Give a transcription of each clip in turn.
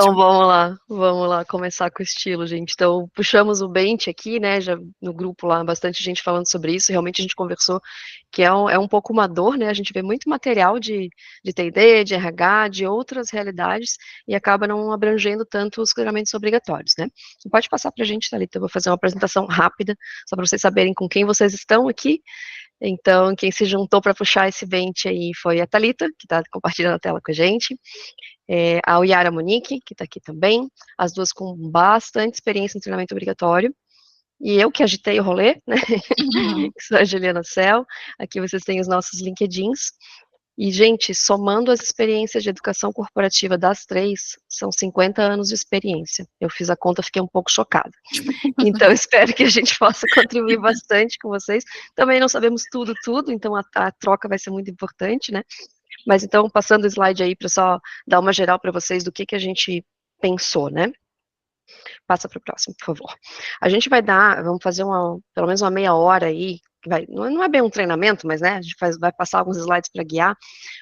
Então vamos lá começar com o estilo, gente. Então, puxamos o bench aqui, né? Já no grupo lá, bastante gente falando sobre isso. Realmente a gente conversou que é um pouco uma dor, né? A gente vê muito material de T&D, de RH, de outras realidades, e acaba não abrangendo tanto os clearamentos obrigatórios, né? Então, pode passar para a gente, Thalita. Eu vou fazer uma apresentação rápida, só para vocês saberem com quem vocês estão aqui. Então, quem se juntou para puxar esse bench aí foi a Thalita, que está compartilhando a tela com a gente. A Yara Monique, que está aqui também, as duas com bastante experiência em treinamento obrigatório, e eu que agitei o rolê, né, que sou a Juliana Cel, aqui vocês têm os nossos LinkedIns, e, gente, somando as experiências de educação corporativa das três, são 50 anos de experiência. Eu fiz a conta, fiquei um pouco chocada. Então, espero que a gente possa contribuir bastante com vocês. Também não sabemos tudo, então a troca vai ser muito importante, né? Mas então, passando o slide aí para só dar uma geral para vocês do que a gente pensou, né? Passa para o próximo, por favor. A gente vamos fazer pelo menos uma meia hora aí, não é bem um treinamento, mas né, a gente vai passar alguns slides para guiar,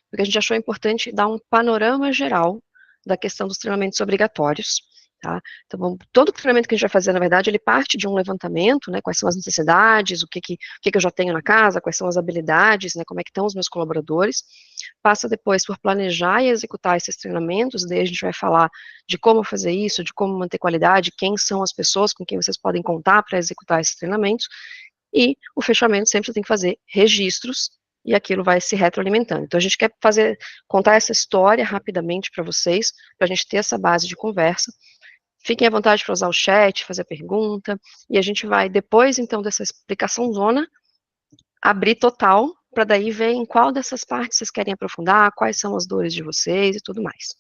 porque a gente achou importante dar um panorama geral da questão dos treinamentos obrigatórios, tá? Então, todo treinamento que a gente vai fazer, na verdade, ele parte de um levantamento, né, quais são as necessidades, o que eu já tenho na casa, quais são as habilidades, né, como é que estão os meus colaboradores, passa depois por planejar e executar esses treinamentos, daí a gente vai falar de como fazer isso, de como manter qualidade, quem são as pessoas com quem vocês podem contar para executar esses treinamentos, e o fechamento sempre tem que fazer registros, e aquilo vai se retroalimentando. Então, a gente quer contar essa história rapidamente para vocês, para a gente ter essa base de conversa. Fiquem à vontade para usar o chat, fazer pergunta, e a gente vai, depois, então, dessa explicação zona, abrir total, para daí ver em qual dessas partes vocês querem aprofundar, quais são as dores de vocês e tudo mais.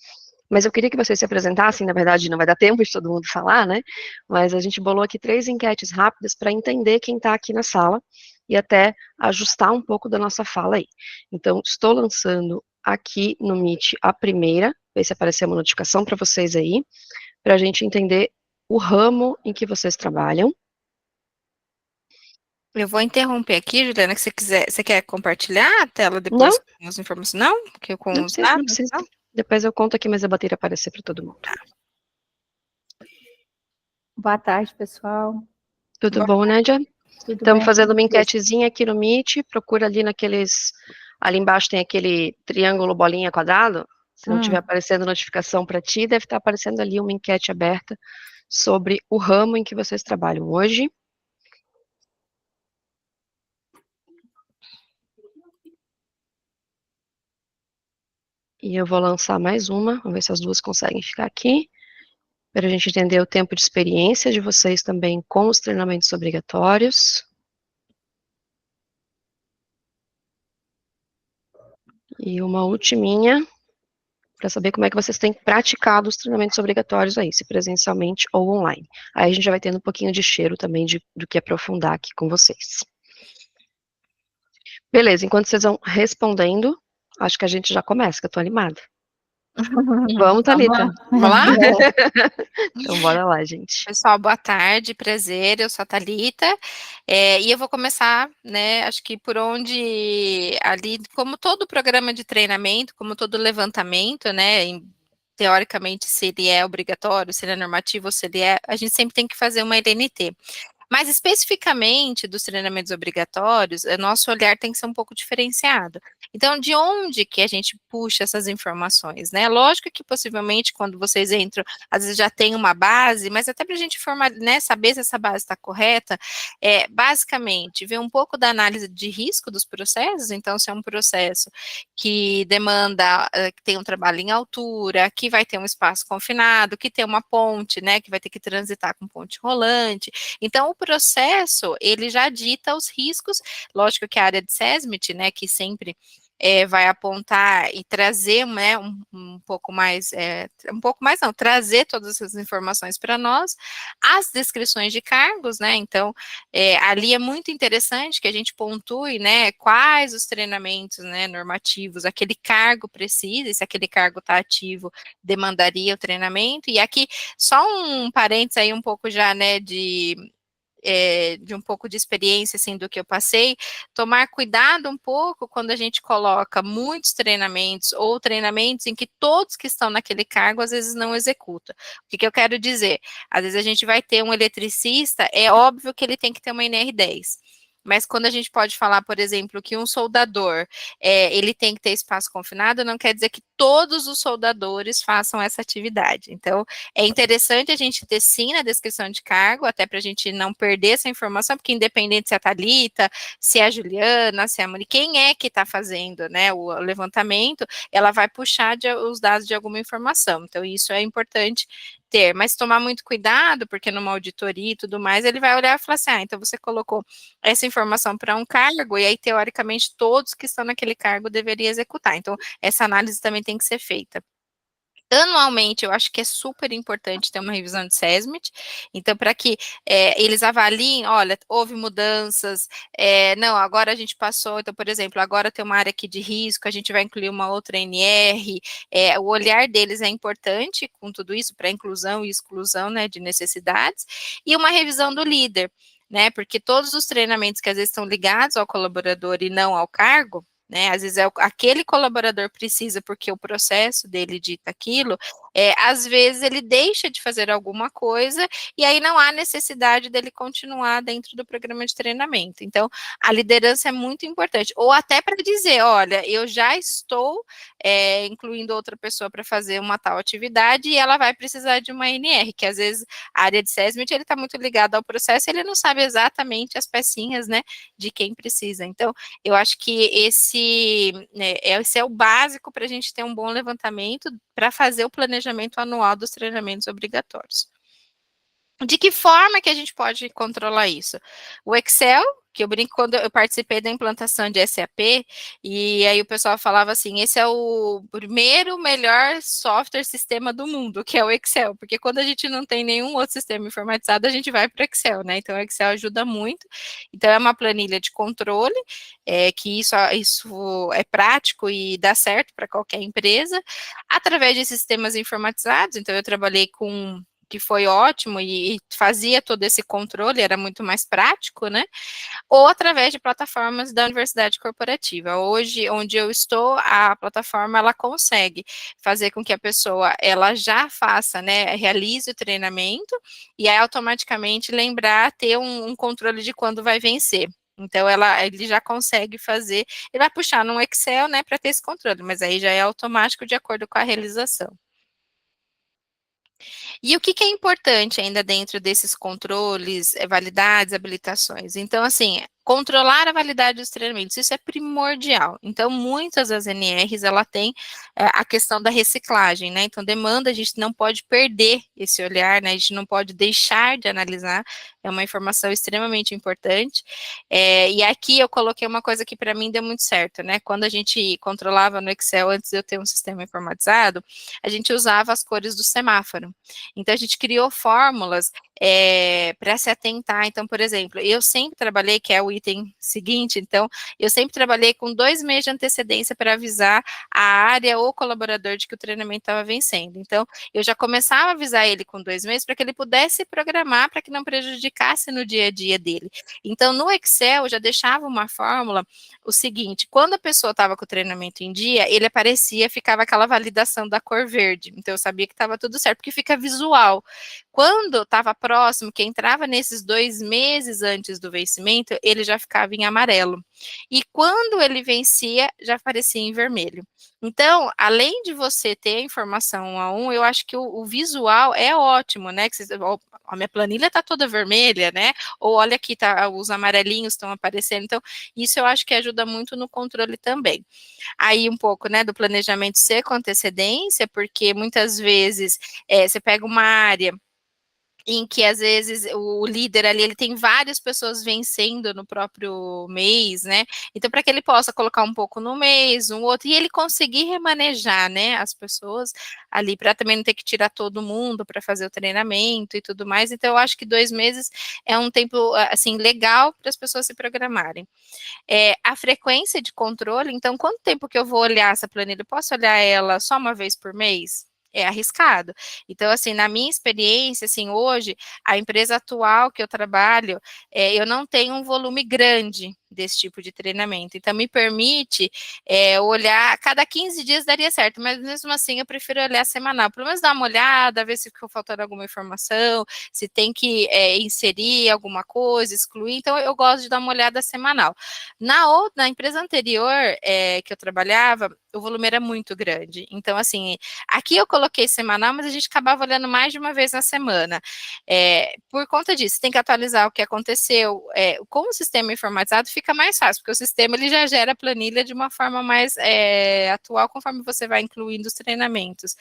Mas eu queria que vocês se apresentassem, na verdade não vai dar tempo de todo mundo falar, né? Mas a gente bolou aqui 3 enquetes rápidas para entender quem está aqui na sala e até ajustar um pouco da nossa fala aí. Então, estou lançando aqui no Meet a primeira, ver se apareceu uma notificação para vocês aí, para a gente entender o ramo em que vocês trabalham. Eu vou interromper aqui, Juliana, que você quer compartilhar a tela Não? depois com as informações? Não? Que com Não os precisa, não dados? precisa. Não? Depois eu conto aqui, mas a bateria aparecer para todo mundo. Boa tarde, pessoal. Tudo bom, Nádia? Tudo Estamos bem? fazendo uma enquetezinha aqui no Meet, procura ali ali embaixo tem aquele triângulo, bolinha, quadrado, se não estiver aparecendo notificação para ti, deve estar aparecendo ali uma enquete aberta sobre o ramo em que vocês trabalham hoje. E eu vou lançar mais uma, vamos ver se as duas conseguem ficar aqui, para a gente entender o tempo de experiência de vocês também com os treinamentos obrigatórios. E uma ultiminha, para saber como é que vocês têm praticado os treinamentos obrigatórios aí, se presencialmente ou online. Aí a gente já vai tendo um pouquinho de cheiro também do que aprofundar aqui com vocês. Beleza, enquanto vocês vão respondendo, acho que a gente já começa, que eu tô animada. Vamos, Thalita? Vamos lá? Então, bora lá, gente. Pessoal, boa tarde, prazer, eu sou a Thalita, e eu vou começar, né, acho que por onde ali, como todo programa de treinamento, como todo levantamento, né, teoricamente, se ele é obrigatório, se ele é normativo, ou se ele a gente sempre tem que fazer uma LNT. Mas especificamente dos treinamentos obrigatórios, o nosso olhar tem que ser um pouco diferenciado. Então, de onde que a gente puxa essas informações, né? Lógico que possivelmente quando vocês entram, às vezes já tem uma base, mas até para a gente formar, né, saber se essa base está correta, basicamente ver um pouco da análise de risco dos processos. Então, se é um processo que demanda, que tem um trabalho em altura, que vai ter um espaço confinado, que tem uma ponte, né, que vai ter que transitar com ponte rolante. Então, o processo, ele já dita os riscos, lógico que a área de SESMIT, né, que sempre vai apontar e trazer, né, um pouco mais, não, trazer todas essas informações para nós, as descrições de cargos, né, então, ali é muito interessante que a gente pontue, né, quais os treinamentos, né, normativos, aquele cargo precisa, e se aquele cargo está ativo, demandaria o treinamento, e aqui, só um parênteses aí um pouco já, né, de de um pouco de experiência, assim, do que eu passei, tomar cuidado um pouco quando a gente coloca muitos treinamentos ou treinamentos em que todos que estão naquele cargo às vezes não executam. O que eu quero dizer? Às vezes a gente vai ter um eletricista, é óbvio que ele tem que ter uma NR10. Mas quando a gente pode falar, por exemplo, que um soldador, ele tem que ter espaço confinado, não quer dizer que todos os soldadores façam essa atividade. Então, é interessante a gente ter sim na descrição de cargo, até para a gente não perder essa informação, porque independente se é a Thalita, se é a Juliana, se é a Moni, quem é que está fazendo, né, o levantamento, ela vai puxar os dados de alguma informação. Então, isso é importante ter, mas tomar muito cuidado, porque numa auditoria e tudo mais, ele vai olhar e falar assim, então você colocou essa informação para um cargo, e aí, teoricamente, todos que estão naquele cargo deveriam executar. Então, essa análise também tem que ser feita. Anualmente, eu acho que é super importante ter uma revisão de SESMIT, então, para que eles avaliem, olha, houve mudanças, não, agora a gente passou, então, por exemplo, agora tem uma área aqui de risco, a gente vai incluir uma outra NR, o olhar deles é importante com tudo isso, para inclusão e exclusão, né, de necessidades, e uma revisão do líder, né, porque todos os treinamentos que às vezes estão ligados ao colaborador e não ao cargo, né, às vezes aquele colaborador precisa porque o processo dele dita aquilo, às vezes ele deixa de fazer alguma coisa e aí não há necessidade dele continuar dentro do programa de treinamento. Então, a liderança é muito importante, ou até para dizer, olha, eu já estou incluindo outra pessoa para fazer uma tal atividade e ela vai precisar de uma NR, que às vezes a área de SESMIT, ele está muito ligado ao processo, ele não sabe exatamente as pecinhas, né, de quem precisa. Então, eu acho que esse é o básico para a gente ter um bom levantamento para fazer o planejamento anual dos treinamentos obrigatórios. De que forma que a gente pode controlar isso? O Excel, que eu brinco quando eu participei da implantação de SAP, e aí o pessoal falava assim, esse é o primeiro melhor software sistema do mundo, que é o Excel, porque quando a gente não tem nenhum outro sistema informatizado, a gente vai para o Excel, né? Então o Excel ajuda muito. Então é uma planilha de controle, que isso é prático e dá certo para qualquer empresa, através de sistemas informatizados. Então eu trabalhei com que foi ótimo e fazia todo esse controle, era muito mais prático, né? Ou através de plataformas da universidade corporativa. Hoje, onde eu estou, a plataforma, ela consegue fazer com que a pessoa, ela já faça, né, realize o treinamento, e aí automaticamente lembrar, ter um controle de quando vai vencer. Então, ele já consegue fazer, ele vai puxar num Excel, né, para ter esse controle, mas aí já é automático de acordo com a realização. E o que é importante ainda dentro desses controles, validades, habilitações? Então, assim, controlar a validade dos treinamentos, isso é primordial. Então, muitas das NRs, ela tem a questão da reciclagem, né? Então, demanda, a gente não pode perder esse olhar, né? A gente não pode deixar de analisar, é uma informação extremamente importante. E aqui eu coloquei uma coisa que para mim deu muito certo, né? Quando a gente controlava no Excel, antes de eu ter um sistema informatizado, a gente usava as cores do semáforo. Então, a gente criou fórmulas para se atentar. Então, por exemplo, eu sempre trabalhei, que é o item seguinte, então, eu sempre trabalhei com 2 meses de antecedência para avisar a área ou colaborador de que o treinamento estava vencendo. Então, eu já começava a avisar ele com 2 meses para que ele pudesse programar para que não prejudicasse no dia a dia dele. Então, no Excel, eu já deixava uma fórmula, o seguinte, quando a pessoa estava com o treinamento em dia, ele aparecia, ficava aquela validação da cor verde. Então, eu sabia que estava tudo certo, porque fica visual. Quando estava próximo, que entrava nesses 2 meses antes do vencimento, ele já ficava em amarelo. E quando ele vencia, já aparecia em vermelho. Então, além de você ter a informação 1 a 1, eu acho que o visual é ótimo, né? Que a minha planilha está toda vermelha, né? Ou olha aqui, tá, os amarelinhos estão aparecendo. Então, isso eu acho que ajuda muito no controle também. Aí um pouco, né, do planejamento ser com antecedência, porque muitas vezes você pega uma área em que às vezes o líder ali, ele tem várias pessoas vencendo no próprio mês, né? Então, para que ele possa colocar um pouco no mês, um outro, e ele conseguir remanejar, né, as pessoas ali, para também não ter que tirar todo mundo para fazer o treinamento e tudo mais. Então, eu acho que 2 meses é um tempo, assim, legal para as pessoas se programarem. A frequência de controle, então, quanto tempo que eu vou olhar essa planilha? Eu posso olhar ela só uma vez por mês? é arriscado. Então, assim, na minha experiência, assim, hoje, a empresa atual que eu trabalho, eu não tenho um volume grande desse tipo de treinamento. Então, me permite olhar, cada 15 dias daria certo, mas mesmo assim eu prefiro olhar semanal. Pelo menos dar uma olhada, ver se ficou faltando alguma informação, se tem que inserir alguma coisa, excluir. Então, eu gosto de dar uma olhada semanal. Na empresa anterior que eu trabalhava, o volume era muito grande. Então, assim, aqui eu coloquei semanal, mas a gente acabava olhando mais de uma vez na semana. Por conta disso, tem que atualizar o que aconteceu. Com o sistema informatizado fica mais fácil, porque o sistema ele já gera a planilha de uma forma mais atual, conforme você vai incluindo os treinamentos.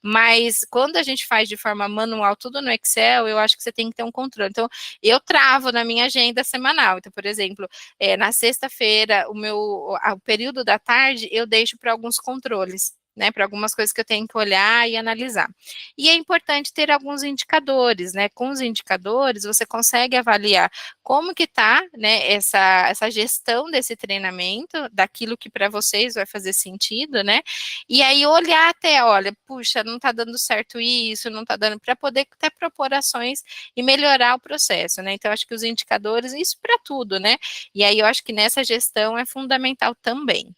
Mas quando a gente faz de forma manual, tudo no Excel, eu acho que você tem que ter um controle. Então, eu travo na minha agenda semanal. Então, por exemplo, na sexta-feira, o período da tarde, eu deixo para alguns controles, né, para algumas coisas que eu tenho que olhar e analisar. E é importante ter alguns indicadores, né, com os indicadores você consegue avaliar como que está, né, essa gestão desse treinamento, daquilo que para vocês vai fazer sentido, né, e aí olhar até, olha, puxa, não está dando certo isso, não está dando, para poder até propor ações e melhorar o processo, né, então acho que os indicadores, isso para tudo, né, e aí eu acho que nessa gestão é fundamental também.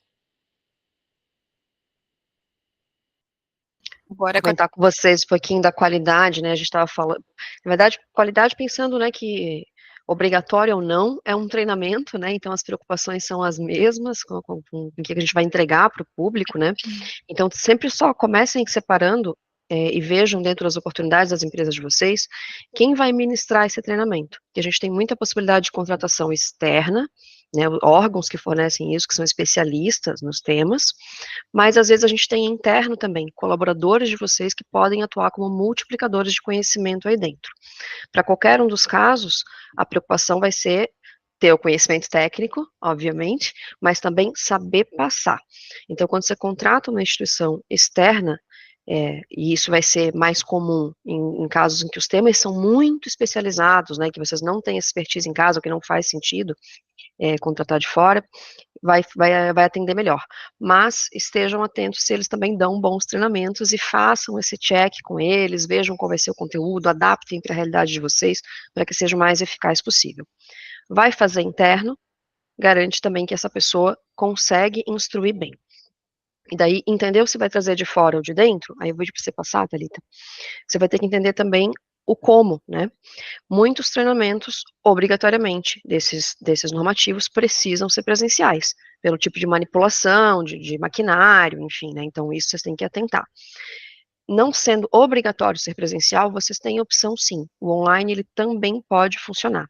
Bora Comentar com vocês um pouquinho da qualidade, né, a gente estava falando, na verdade, qualidade pensando, né, que obrigatório ou não, é um treinamento, né, então as preocupações são as mesmas com o que a gente vai entregar para o público, né, então sempre só comecem separando e vejam dentro das oportunidades das empresas de vocês, quem vai ministrar esse treinamento, porque a gente tem muita possibilidade de contratação externa, né, órgãos que fornecem isso, que são especialistas nos temas, mas às vezes a gente tem interno também, colaboradores de vocês que podem atuar como multiplicadores de conhecimento aí dentro. Para qualquer um dos casos, a preocupação vai ser ter o conhecimento técnico, obviamente, mas também saber passar. Então, quando você contrata uma instituição externa, e isso vai ser mais comum em casos em que os temas são muito especializados, né, que vocês não têm expertise em casa, ou que não faz sentido contratar de fora, vai atender melhor. Mas estejam atentos se eles também dão bons treinamentos e façam esse check com eles, vejam qual vai ser o conteúdo, adaptem para a realidade de vocês, para que seja o mais eficaz possível. Vai fazer interno, garante também que essa pessoa consegue instruir bem. E daí, entendeu se vai trazer de fora ou de dentro? Aí eu vou pedir para você passar, Thalita. Você vai ter que entender também o como, né? Muitos treinamentos, obrigatoriamente, desses normativos, precisam ser presenciais, pelo tipo de manipulação, de maquinário, enfim, né, então isso vocês têm que atentar. Não sendo obrigatório ser presencial, vocês têm opção sim, o online ele também pode funcionar.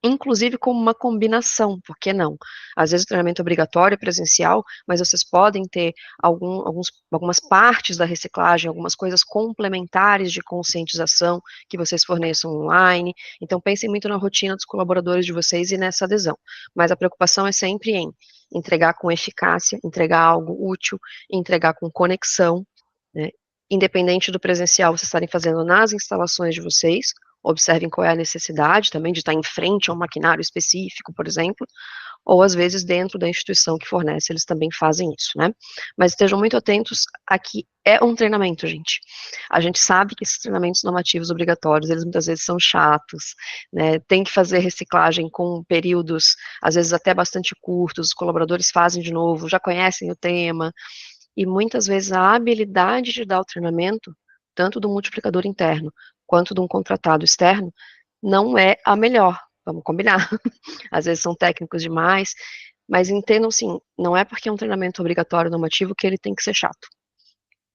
Inclusive como uma combinação, por que não? Às vezes o treinamento é obrigatório é presencial, mas vocês podem ter algumas partes da reciclagem, algumas coisas complementares de conscientização que vocês forneçam online. Então pensem muito na rotina dos colaboradores de vocês e nessa adesão. Mas a preocupação é sempre em entregar com eficácia, entregar algo útil, entregar com conexão, né? Independente do presencial vocês estarem fazendo nas instalações de vocês, observem qual é a necessidade também de estar em frente a um maquinário específico, por exemplo, ou às vezes dentro da instituição que fornece, eles também fazem isso, né? Mas estejam muito atentos a que é um treinamento, gente. A gente sabe que esses treinamentos normativos obrigatórios, eles muitas vezes são chatos, né? Tem que fazer reciclagem com períodos, às vezes até bastante curtos, os colaboradores fazem de novo, já conhecem o tema, e muitas vezes a habilidade de dar o treinamento, tanto do multiplicador interno, quanto de um contratado externo, não é a melhor, vamos combinar. Às vezes são técnicos demais, mas entendam sim, não é porque é um treinamento obrigatório normativo que ele tem que ser chato.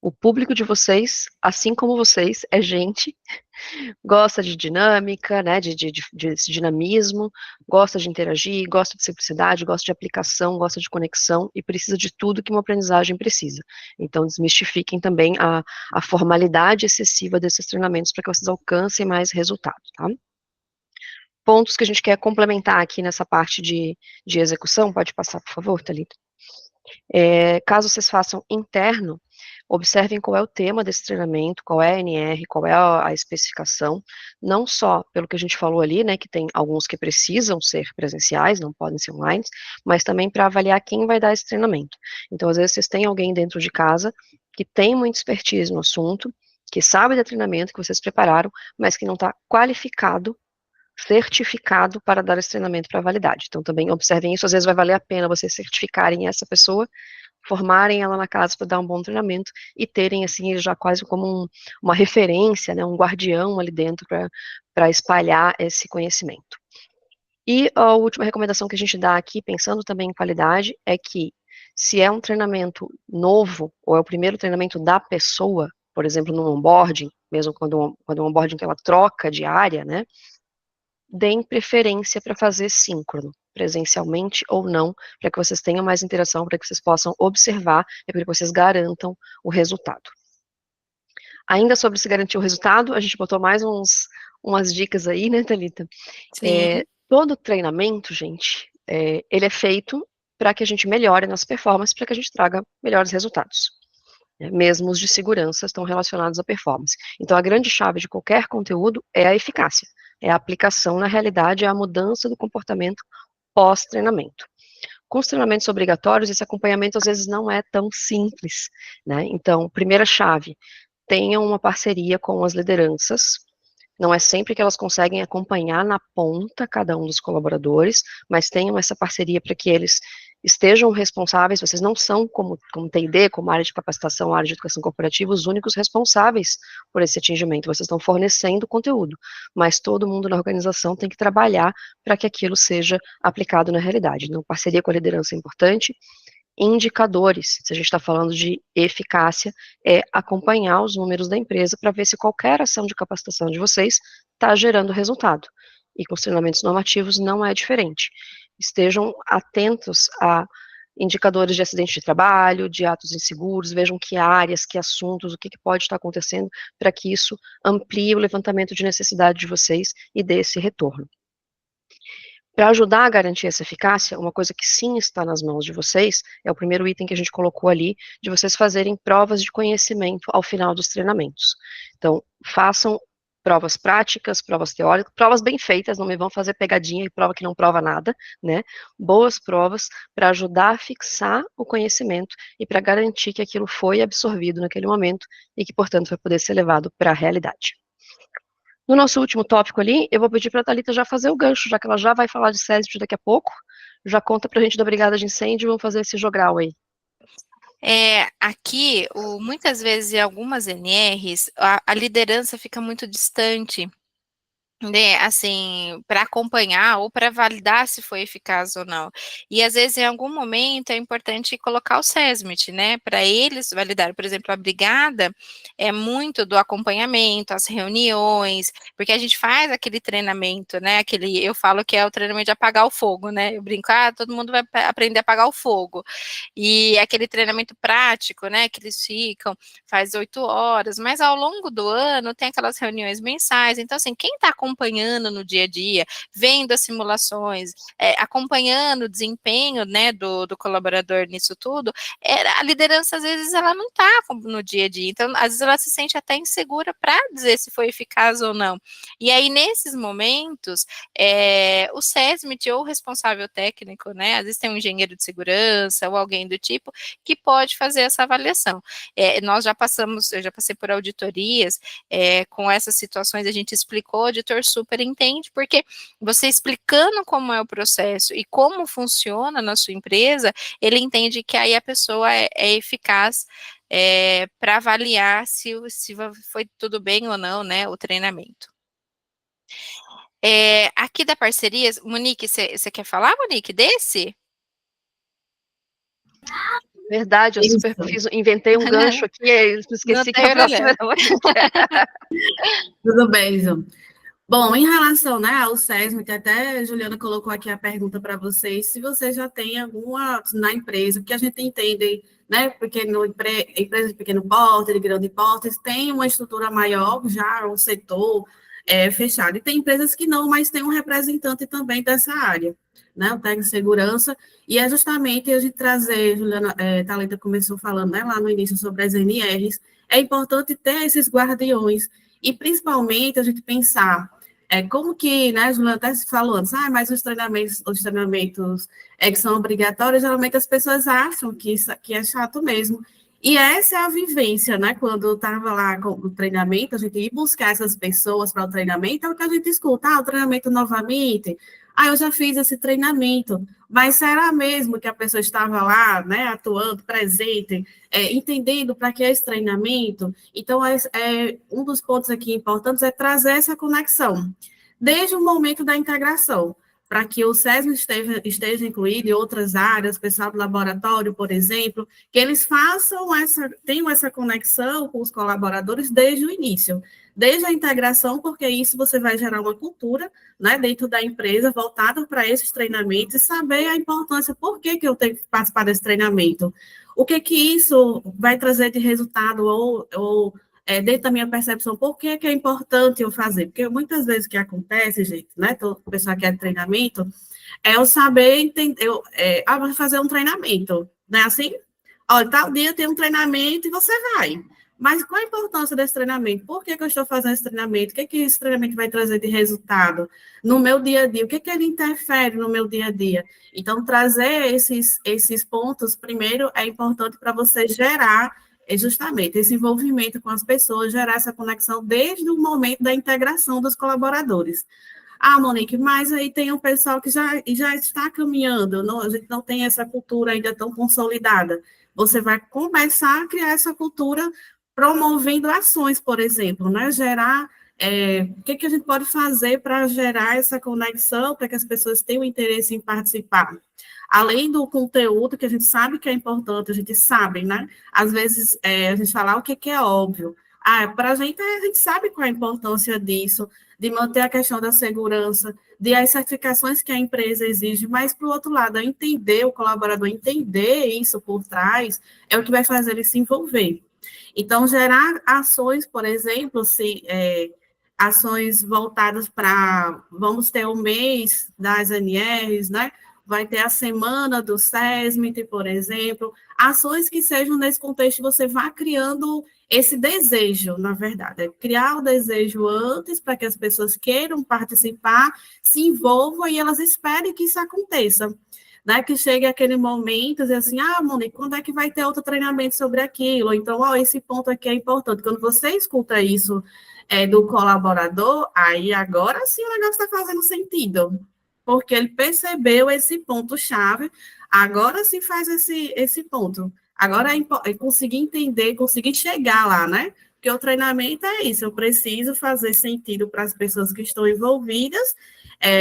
O público de vocês, assim como vocês, é gente, gosta de dinâmica, né, de dinamismo, gosta de interagir, gosta de simplicidade, gosta de aplicação, gosta de conexão e precisa de tudo que uma aprendizagem precisa. Então, desmistifiquem também a formalidade excessiva desses treinamentos para que vocês alcancem mais resultado, tá? Pontos que a gente quer complementar aqui nessa parte de execução, pode passar, por favor, Thalita? Caso vocês façam interno, observem qual é o tema desse treinamento, qual é a NR, qual é a especificação, não só pelo que a gente falou ali, né, que tem alguns que precisam ser presenciais, não podem ser online, mas também para avaliar quem vai dar esse treinamento. Então, às vezes, vocês têm alguém dentro de casa que tem muita expertise no assunto, que sabe do treinamento que vocês prepararam, mas que não está qualificado, certificado para dar esse treinamento para validade. Então, também observem isso, às vezes vai valer a pena vocês certificarem essa pessoa, formarem ela na casa para dar um bom treinamento e terem, assim, já quase como uma referência, né, um guardião ali dentro para espalhar esse conhecimento. E a última recomendação que a gente dá aqui, pensando também em qualidade, é que se é um treinamento novo, ou é o primeiro treinamento da pessoa, por exemplo, no onboarding, mesmo quando o onboarding que ela troca de área, né, deem preferência para fazer síncrono, presencialmente ou não, para que vocês tenham mais interação, para que vocês possam observar e para que vocês garantam o resultado. Ainda sobre se garantir o resultado, a gente botou mais umas dicas aí, né, Thalita? Todo treinamento, gente, ele é feito para que a gente melhore nossa performance, para que a gente traga melhores resultados. Mesmo os de segurança estão relacionados à performance. Então, a grande chave de qualquer conteúdo é a eficácia, é a aplicação na realidade, é a mudança do comportamento pós-treinamento. Com os treinamentos obrigatórios, esse acompanhamento às vezes não é tão simples, né? Então, primeira chave, tenham uma parceria com as lideranças. Não é sempre que elas conseguem acompanhar na ponta cada um dos colaboradores, mas tenham essa parceria para que eles estejam responsáveis. Vocês não são, como T&D, como área de capacitação, área de educação corporativa, os únicos responsáveis por esse atingimento. Vocês estão fornecendo conteúdo, mas todo mundo na organização tem que trabalhar para que aquilo seja aplicado na realidade. Então, parceria com a liderança é importante. Indicadores, se a gente está falando de eficácia, é acompanhar os números da empresa para ver se qualquer ação de capacitação de vocês está gerando resultado. E com os treinamentos normativos não é diferente. Estejam atentos a indicadores de acidente de trabalho, de atos inseguros, vejam que áreas, que assuntos, o que pode estar acontecendo, para que isso amplie o levantamento de necessidade de vocês e dê esse retorno. Para ajudar a garantir essa eficácia, uma coisa que sim está nas mãos de vocês, é o primeiro item que a gente colocou ali, de vocês fazerem provas de conhecimento ao final dos treinamentos. Então, façam provas práticas, provas teóricas, provas bem feitas, não me vão fazer pegadinha e prova que não prova nada, né? Boas provas para ajudar a fixar o conhecimento e para garantir que aquilo foi absorvido naquele momento e que, portanto, vai poder ser levado para a realidade. No nosso último tópico ali, eu vou pedir para a Thalita já fazer o gancho, já que ela já vai falar de SESMIT daqui a pouco. Já conta para a gente da Brigada de Incêndio e vamos fazer esse jogral aí. Aqui, muitas vezes em algumas NRs, a liderança fica muito distante, né, assim, para acompanhar ou para validar se foi eficaz ou não. E às vezes, em algum momento, é importante colocar o SESMIT, né, para eles validar. Por exemplo, a brigada é muito do acompanhamento, as reuniões, porque a gente faz aquele treinamento, né, eu falo que é o treinamento de apagar o fogo, né, eu brinco, todo mundo vai aprender a apagar o fogo. E aquele treinamento prático, né, que eles ficam, faz 8 horas, mas ao longo do ano tem aquelas reuniões mensais. Então, assim, quem está acompanhando no dia a dia, vendo as simulações, acompanhando o desempenho, né, do colaborador nisso tudo, a liderança, às vezes, ela não está no dia a dia, então, às vezes, ela se sente até insegura para dizer se foi eficaz ou não. E aí, nesses momentos, o SESMIT ou o responsável técnico, né, às vezes tem um engenheiro de segurança ou alguém do tipo, que pode fazer essa avaliação. Eu já passei por auditorias, com essas situações, a gente explicou, o auditor super entende, porque você explicando como é o processo e como funciona na sua empresa, ele entende que aí a pessoa é eficaz para avaliar se foi tudo bem ou não, né, o treinamento. Aqui da parceria, Monique, você quer falar, Monique, desse? Verdade, eu super inventei um gancho aqui, esqueci que a próxima era você. Tudo bem, João. Bom, em relação, né, ao SESMIT, até a Juliana colocou aqui a pergunta para vocês, se você já tem alguma na empresa, porque a gente entende, né, empresa de pequeno porte, de grande porte, tem uma estrutura maior já, um setor, fechado. E tem empresas que não, mas tem um representante também dessa área, né, o técnico de segurança, e é justamente a gente trazer, Juliana, Thalita começou falando, né, lá no início sobre as NRs, é importante ter esses guardiões, e principalmente a gente pensar como que, né, a Juliana até falou antes, mas os treinamentos que são obrigatórios, geralmente as pessoas acham que é chato mesmo, e essa é a vivência, né? Quando eu estava lá com o treinamento, a gente ia buscar essas pessoas para o treinamento, é o que a gente escuta, o treinamento novamente. Eu já fiz esse treinamento, mas será mesmo que a pessoa estava lá, né, atuando, presente, entendendo para que é esse treinamento? Então, um dos pontos aqui importantes é trazer essa conexão, desde o momento da integração, para que o SESM esteja incluído em outras áreas, pessoal do laboratório, por exemplo, que eles tenham essa conexão com os colaboradores desde o início, desde a integração, porque isso você vai gerar uma cultura, né, dentro da empresa voltada para esses treinamentos e saber a importância, por que eu tenho que participar desse treinamento, o que isso vai trazer de resultado ou dentro da minha percepção, por que é importante eu fazer? Porque muitas vezes o que acontece, gente, né, todo pessoal que é de treinamento, é eu saber entender, vou fazer um treinamento, né, assim, olha, tal dia tem um treinamento e você vai. Mas qual a importância desse treinamento? Por que eu estou fazendo esse treinamento? O que esse treinamento vai trazer de resultado no meu dia a dia? O que ele interfere no meu dia a dia? Então, trazer esses pontos, primeiro, é importante para você gerar justamente esse envolvimento com as pessoas, gerar essa conexão desde o momento da integração dos colaboradores. Monique, mas aí tem um pessoal que já está caminhando, a gente não tem essa cultura ainda tão consolidada. Você vai começar a criar essa cultura promovendo ações, por exemplo, né? Gerar, o que a gente pode fazer para gerar essa conexão, para que as pessoas tenham interesse em participar? Além do conteúdo, que a gente sabe que é importante, a gente sabe, né? Às vezes, a gente fala o que é óbvio. Para a gente sabe qual é a importância disso, de manter a questão da segurança, de as certificações que a empresa exige, mas, por outro lado, o colaborador entender isso por trás, é o que vai fazer ele se envolver. Então, gerar ações, por exemplo, ações voltadas para, vamos ter o mês das NRs, né? Vai ter a semana do SESMIT, por exemplo, ações que sejam nesse contexto, você vá criando esse desejo, na verdade, criar o desejo antes para que as pessoas queiram participar, se envolvam e elas esperem que isso aconteça. Né, que chegue aquele momento, dizer assim, Monique, quando é que vai ter outro treinamento sobre aquilo? Então, esse ponto aqui é importante. Quando você escuta isso do colaborador, aí agora sim o negócio está fazendo sentido, porque ele percebeu esse ponto-chave, agora sim faz esse ponto. Agora é conseguir entender, conseguir chegar lá, né? Porque o treinamento é isso, eu preciso fazer sentido para as pessoas que estão envolvidas.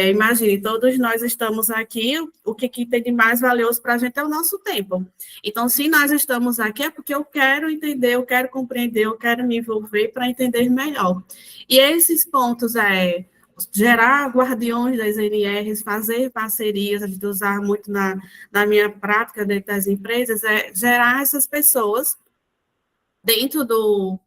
Imagine, todos nós estamos aqui, o que tem de mais valioso para a gente é o nosso tempo. Então, se nós estamos aqui, é porque eu quero entender, eu quero compreender, eu quero me envolver para entender melhor. E esses pontos gerar guardiões das NRs, fazer parcerias, a gente usar muito na minha prática dentro das empresas, gerar essas pessoas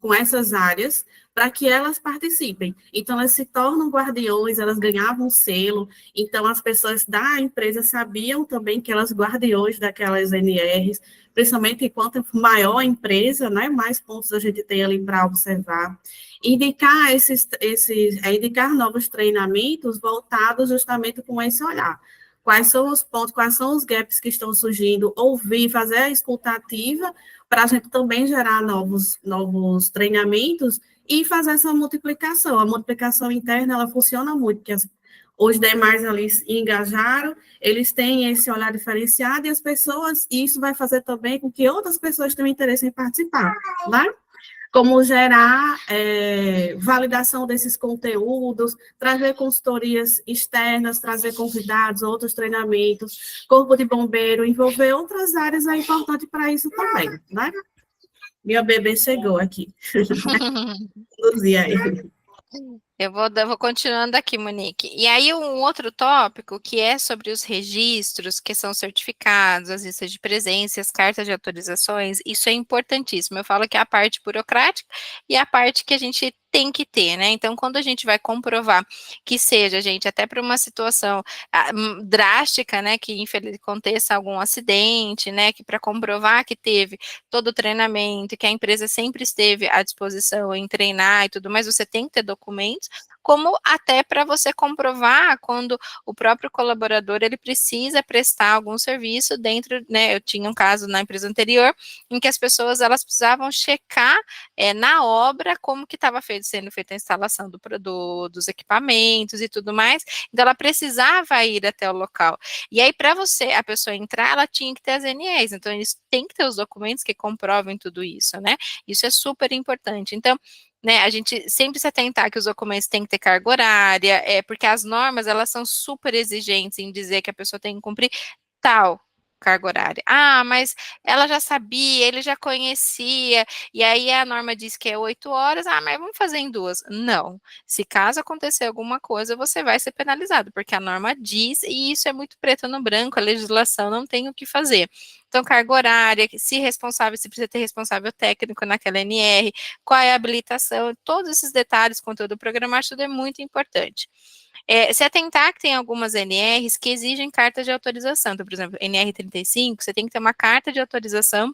com essas áreas, para que elas participem. Então, elas se tornam guardiões, elas ganhavam selo, então as pessoas da empresa sabiam também que elas guardiões daquelas NRs, principalmente quanto maior a empresa, né, mais pontos a gente tem ali para observar. Indicar indicar novos treinamentos voltados justamente com esse olhar. Quais são os pontos, quais são os gaps que estão surgindo, ouvir, fazer a escuta ativa, para a gente também gerar novos treinamentos e fazer essa multiplicação. A multiplicação interna, ela funciona muito, porque os demais ali engajaram, eles têm esse olhar diferenciado, e as pessoas, e isso vai fazer também com que outras pessoas tenham interesse em participar, né? Como gerar validação desses conteúdos, trazer consultorias externas, trazer convidados, outros treinamentos, corpo de bombeiro, envolver outras áreas é importante para isso também, né? Minha bebê chegou aqui. Conduzir aí. Eu vou continuando aqui, Monique. E aí, um outro tópico que é sobre os registros, que são certificados, as listas de presença, as cartas de autorizações, isso é importantíssimo. Eu falo que é a parte burocrática e a parte que a gente tem que ter, né? Então, quando a gente vai comprovar que seja, gente, até para uma situação drástica, né, que infelizmente aconteça algum acidente, né, que para comprovar que teve todo o treinamento, que a empresa sempre esteve à disposição em treinar e tudo mais, você tem que ter documentos, como até para você comprovar quando o próprio colaborador ele precisa prestar algum serviço dentro, né, eu tinha um caso na empresa anterior, em que as pessoas elas precisavam checar na obra como que estava sendo feita a instalação dos equipamentos e tudo mais, então ela precisava ir até o local, e aí para a pessoa entrar, ela tinha que ter as NEs, então eles têm que ter os documentos que comprovem tudo isso, né, isso é super importante, então, né, a gente sempre se atentar que os documentos têm que ter carga horária, porque as normas, elas são super exigentes em dizer que a pessoa tem que cumprir tal carga horária. Ah, mas ela já sabia, ele já conhecia, e aí a norma diz que é 8 horas, mas vamos fazer em 2. Não, se caso acontecer alguma coisa, você vai ser penalizado, porque a norma diz, e isso é muito preto no branco, a legislação não tem o que fazer. Então, carga horária, se precisa ter responsável técnico naquela NR, qual é a habilitação, todos esses detalhes, conteúdo programático, tudo é muito importante. Se atentar que tem algumas NRs que exigem cartas de autorização, então, por exemplo, NR 35, você tem que ter uma carta de autorização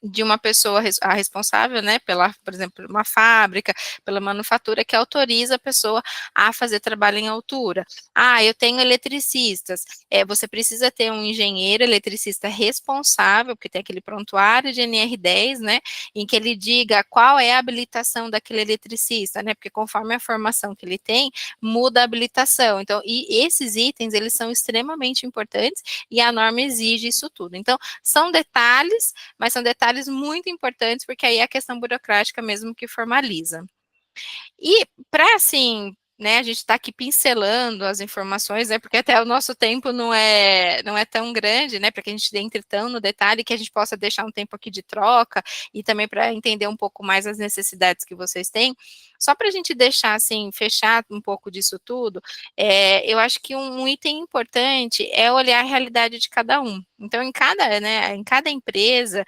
de uma pessoa a responsável, né, por exemplo, uma fábrica, pela manufatura, que autoriza a pessoa a fazer trabalho em altura. Ah, eu tenho eletricistas, você precisa ter um engenheiro eletricista responsável, porque tem aquele prontuário de NR10, né, em que ele diga qual é a habilitação daquele eletricista, né, porque conforme a formação que ele tem, muda a habilitação. Então, e esses itens, eles são extremamente importantes, e a norma exige isso tudo. Então, são detalhes, mas são detalhes muito importantes, porque aí é a questão burocrática mesmo que formaliza. E para, assim, né, a gente está aqui pincelando as informações, né, porque até o nosso tempo não é tão grande, né, para que a gente entre tão no detalhe, que a gente possa deixar um tempo aqui de troca, e também para entender um pouco mais as necessidades que vocês têm, só para a gente deixar, assim, fechar um pouco disso tudo, eu acho que um item importante é olhar a realidade de cada um. Então, em cada empresa,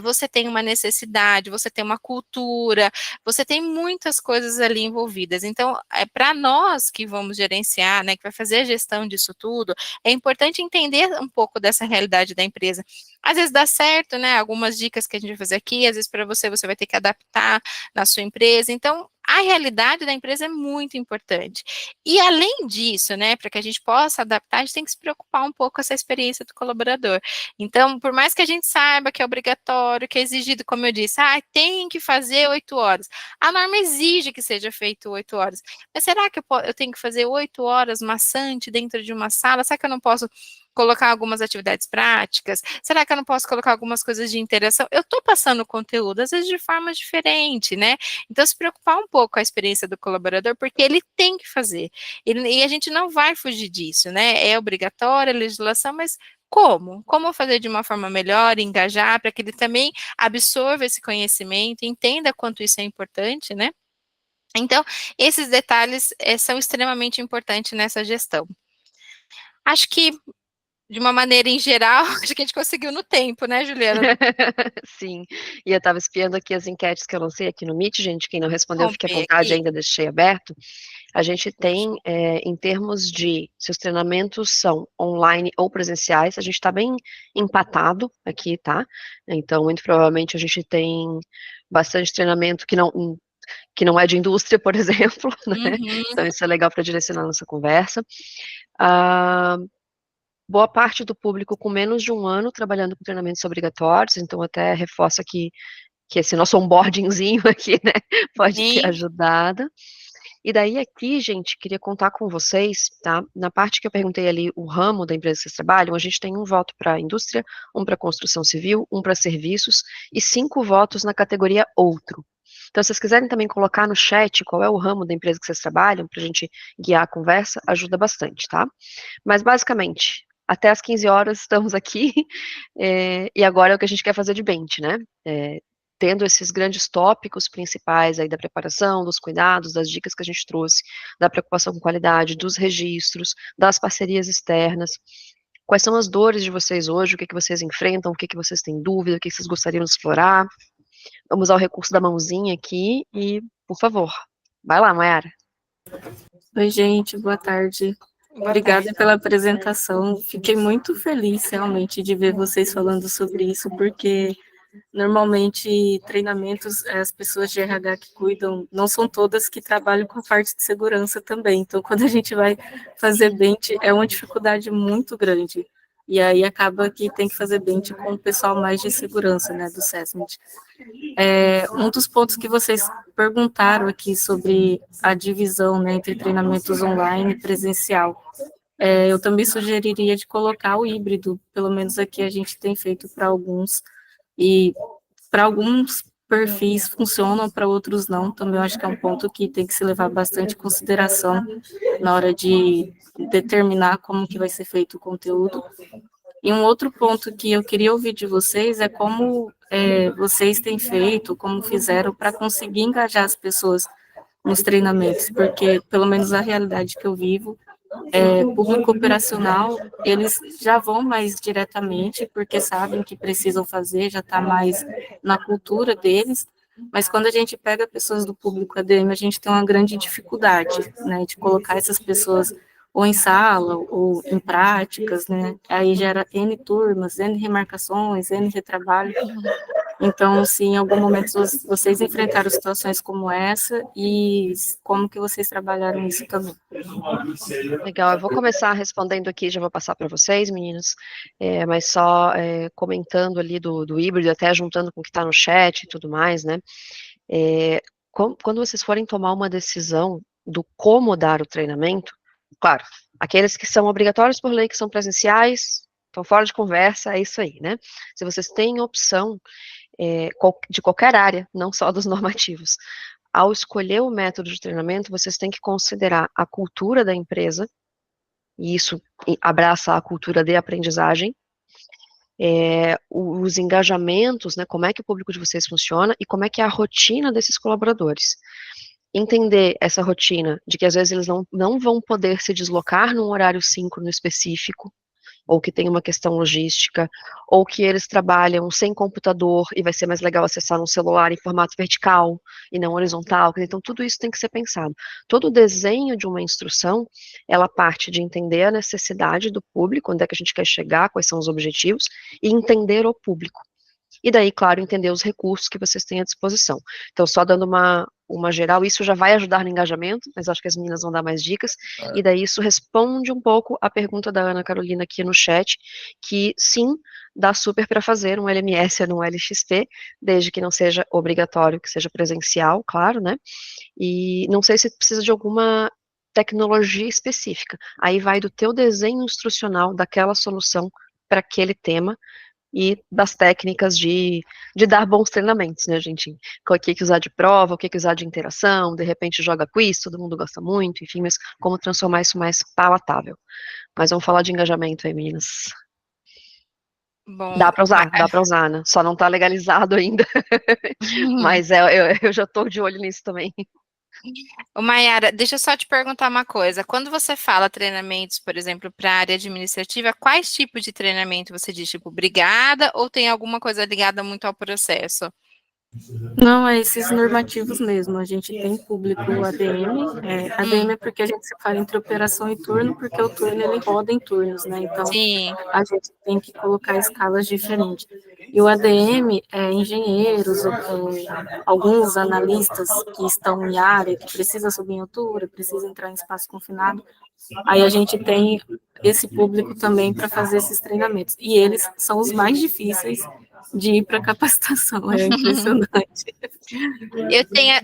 você tem uma necessidade, você tem uma cultura, você tem muitas coisas ali envolvidas. Então, para nós que vamos gerenciar, né, que vai fazer a gestão disso tudo, é importante entender um pouco dessa realidade da empresa. Às vezes dá certo, né, algumas dicas que a gente vai fazer aqui, às vezes para você vai ter que adaptar na sua empresa. Então, a realidade da empresa é muito importante. E além disso, né, para que a gente possa adaptar, a gente tem que se preocupar um pouco com essa experiência do colaborador. Então, por mais que a gente saiba que é obrigatório, que é exigido, como eu disse, tem que fazer 8 horas. A norma exige que seja feito 8 horas. Mas será que eu tenho que fazer 8 horas maçante dentro de uma sala? Será que eu não posso colocar algumas atividades práticas? Será que eu não posso colocar algumas coisas de interação? Eu estou passando conteúdo, às vezes de forma diferente, né? Então, se preocupar um pouco com a experiência do colaborador, porque ele tem que fazer. E a gente não vai fugir disso, né? É obrigatória a legislação, mas como? Como fazer de uma forma melhor, engajar, para que ele também absorva esse conhecimento, entenda quanto isso é importante, né? Então, esses detalhes são extremamente importantes nessa gestão. Acho que, de uma maneira em geral, acho que a gente conseguiu no tempo, né, Juliana? Sim, e eu estava espiando aqui as enquetes que eu lancei aqui no Meet, gente, quem não respondeu, fique à Romper vontade, aqui. ainda deixei aberto. A gente tem, em termos de se os treinamentos são online ou presenciais, a gente está bem empatado aqui, tá? Então, muito provavelmente a gente tem bastante treinamento que não é de indústria, por exemplo, né? Então isso é legal para direcionar a nossa conversa. Boa parte do público com menos de 1 ano trabalhando com treinamentos obrigatórios, então até reforça que esse nosso onboardingzinho aqui, né, pode ter Sim. ajudado. E daí aqui, gente, queria contar com vocês, tá? Na parte que eu perguntei ali, o ramo da empresa que vocês trabalham, a gente tem 1 voto para indústria, 1 para construção civil, 1 para serviços e 5 votos na categoria outro. Então, se vocês quiserem também colocar no chat qual é o ramo da empresa que vocês trabalham, para a gente guiar a conversa, ajuda bastante, tá? Mas, basicamente, até às 15 horas estamos aqui, e agora é o que a gente quer fazer de bench, né? tendo esses grandes tópicos principais aí da preparação, dos cuidados, das dicas que a gente trouxe, da preocupação com qualidade, dos registros, das parcerias externas. Quais são as dores de vocês hoje, o que vocês enfrentam, o que vocês têm dúvida, o que vocês gostariam de explorar. Vamos usar o recurso da mãozinha aqui e, por favor, vai lá, Mayara. Oi, gente, boa tarde. Obrigada pela apresentação. Fiquei muito feliz, realmente, de ver vocês falando sobre isso, porque normalmente treinamentos, as pessoas de RH que cuidam, não são todas que trabalham com a parte de segurança também. Então, quando a gente vai fazer bench, é uma dificuldade muito grande. E aí acaba que tem que fazer bench com o pessoal mais de segurança, né, do SESMIT. Um dos pontos que vocês perguntaram aqui sobre a divisão, né, entre treinamentos online e presencial, eu também sugeriria de colocar o híbrido, pelo menos aqui a gente tem feito para alguns, e para alguns perfis funcionam, para outros não, também eu acho que é um ponto que tem que se levar bastante em consideração na hora de determinar como que vai ser feito o conteúdo. E um outro ponto que eu queria ouvir de vocês é como vocês têm feito, como fizeram para conseguir engajar as pessoas nos treinamentos, porque, pelo menos a realidade que eu vivo, público operacional, eles já vão mais diretamente, porque sabem que precisam fazer, já está mais na cultura deles, mas quando a gente pega pessoas do público ADM, a gente tem uma grande dificuldade, né, de colocar essas pessoas ou em sala, ou em práticas, né, aí gera N turmas, N remarcações, N retrabalho. Então, se em algum momento vocês enfrentaram situações como essa, e como que vocês trabalharam isso também? Legal, eu vou começar respondendo aqui, já vou passar para vocês, meninos, mas só comentando ali do híbrido, até juntando com o que está no chat e tudo mais, né, quando vocês forem tomar uma decisão do como dar o treinamento, claro, aqueles que são obrigatórios por lei, que são presenciais, estão fora de conversa, é isso aí, né, se vocês têm opção de qualquer área, não só dos normativos, ao escolher o método de treinamento, vocês têm que considerar a cultura da empresa, e isso abraça a cultura de aprendizagem, os engajamentos, né, como é que o público de vocês funciona, e como é que é a rotina desses colaboradores. Entender essa rotina, de que às vezes eles não vão poder se deslocar num horário síncrono específico, ou que tem uma questão logística, ou que eles trabalham sem computador e vai ser mais legal acessar um celular em formato vertical e não horizontal. Então, tudo isso tem que ser pensado. Todo o desenho de uma instrução, ela parte de entender a necessidade do público, onde é que a gente quer chegar, quais são os objetivos, e entender o público. E daí, claro, entender os recursos que vocês têm à disposição. Então, só dando uma geral, isso já vai ajudar no engajamento, mas acho que as meninas vão dar mais dicas, e daí isso responde um pouco a pergunta da Ana Carolina aqui no chat, que sim, dá super para fazer um LMS ou um LXP, desde que não seja obrigatório, que seja presencial, claro, né, e não sei se precisa de alguma tecnologia específica, aí vai do teu desenho instrucional daquela solução para aquele tema, e das técnicas de dar bons treinamentos, né, gente? O que usar de prova, o que usar de interação, de repente joga quiz, todo mundo gosta muito, enfim, mas como transformar isso mais palatável. Mas vamos falar de engajamento aí, meninas. Bom, dá para usar, né? Só não tá legalizado ainda, mas eu já tô de olho nisso também. Ô, Mayara, deixa eu só te perguntar uma coisa. Quando você fala treinamentos, por exemplo, para a área administrativa, quais tipos de treinamento você diz? Tipo, brigada ou tem alguma coisa ligada muito ao processo? Não, é esses normativos mesmo. A gente tem público ADM. ADM é porque a gente separa entre operação e turno, porque o turno ele roda em turnos, né? Então, Sim. a gente tem que colocar escalas diferentes. E o ADM é engenheiros, alguns analistas que estão em área, que precisa subir em altura, precisa entrar em espaço confinado. Aí a gente tem esse público também para fazer esses treinamentos. E eles são os mais difíceis de ir para capacitação, é impressionante.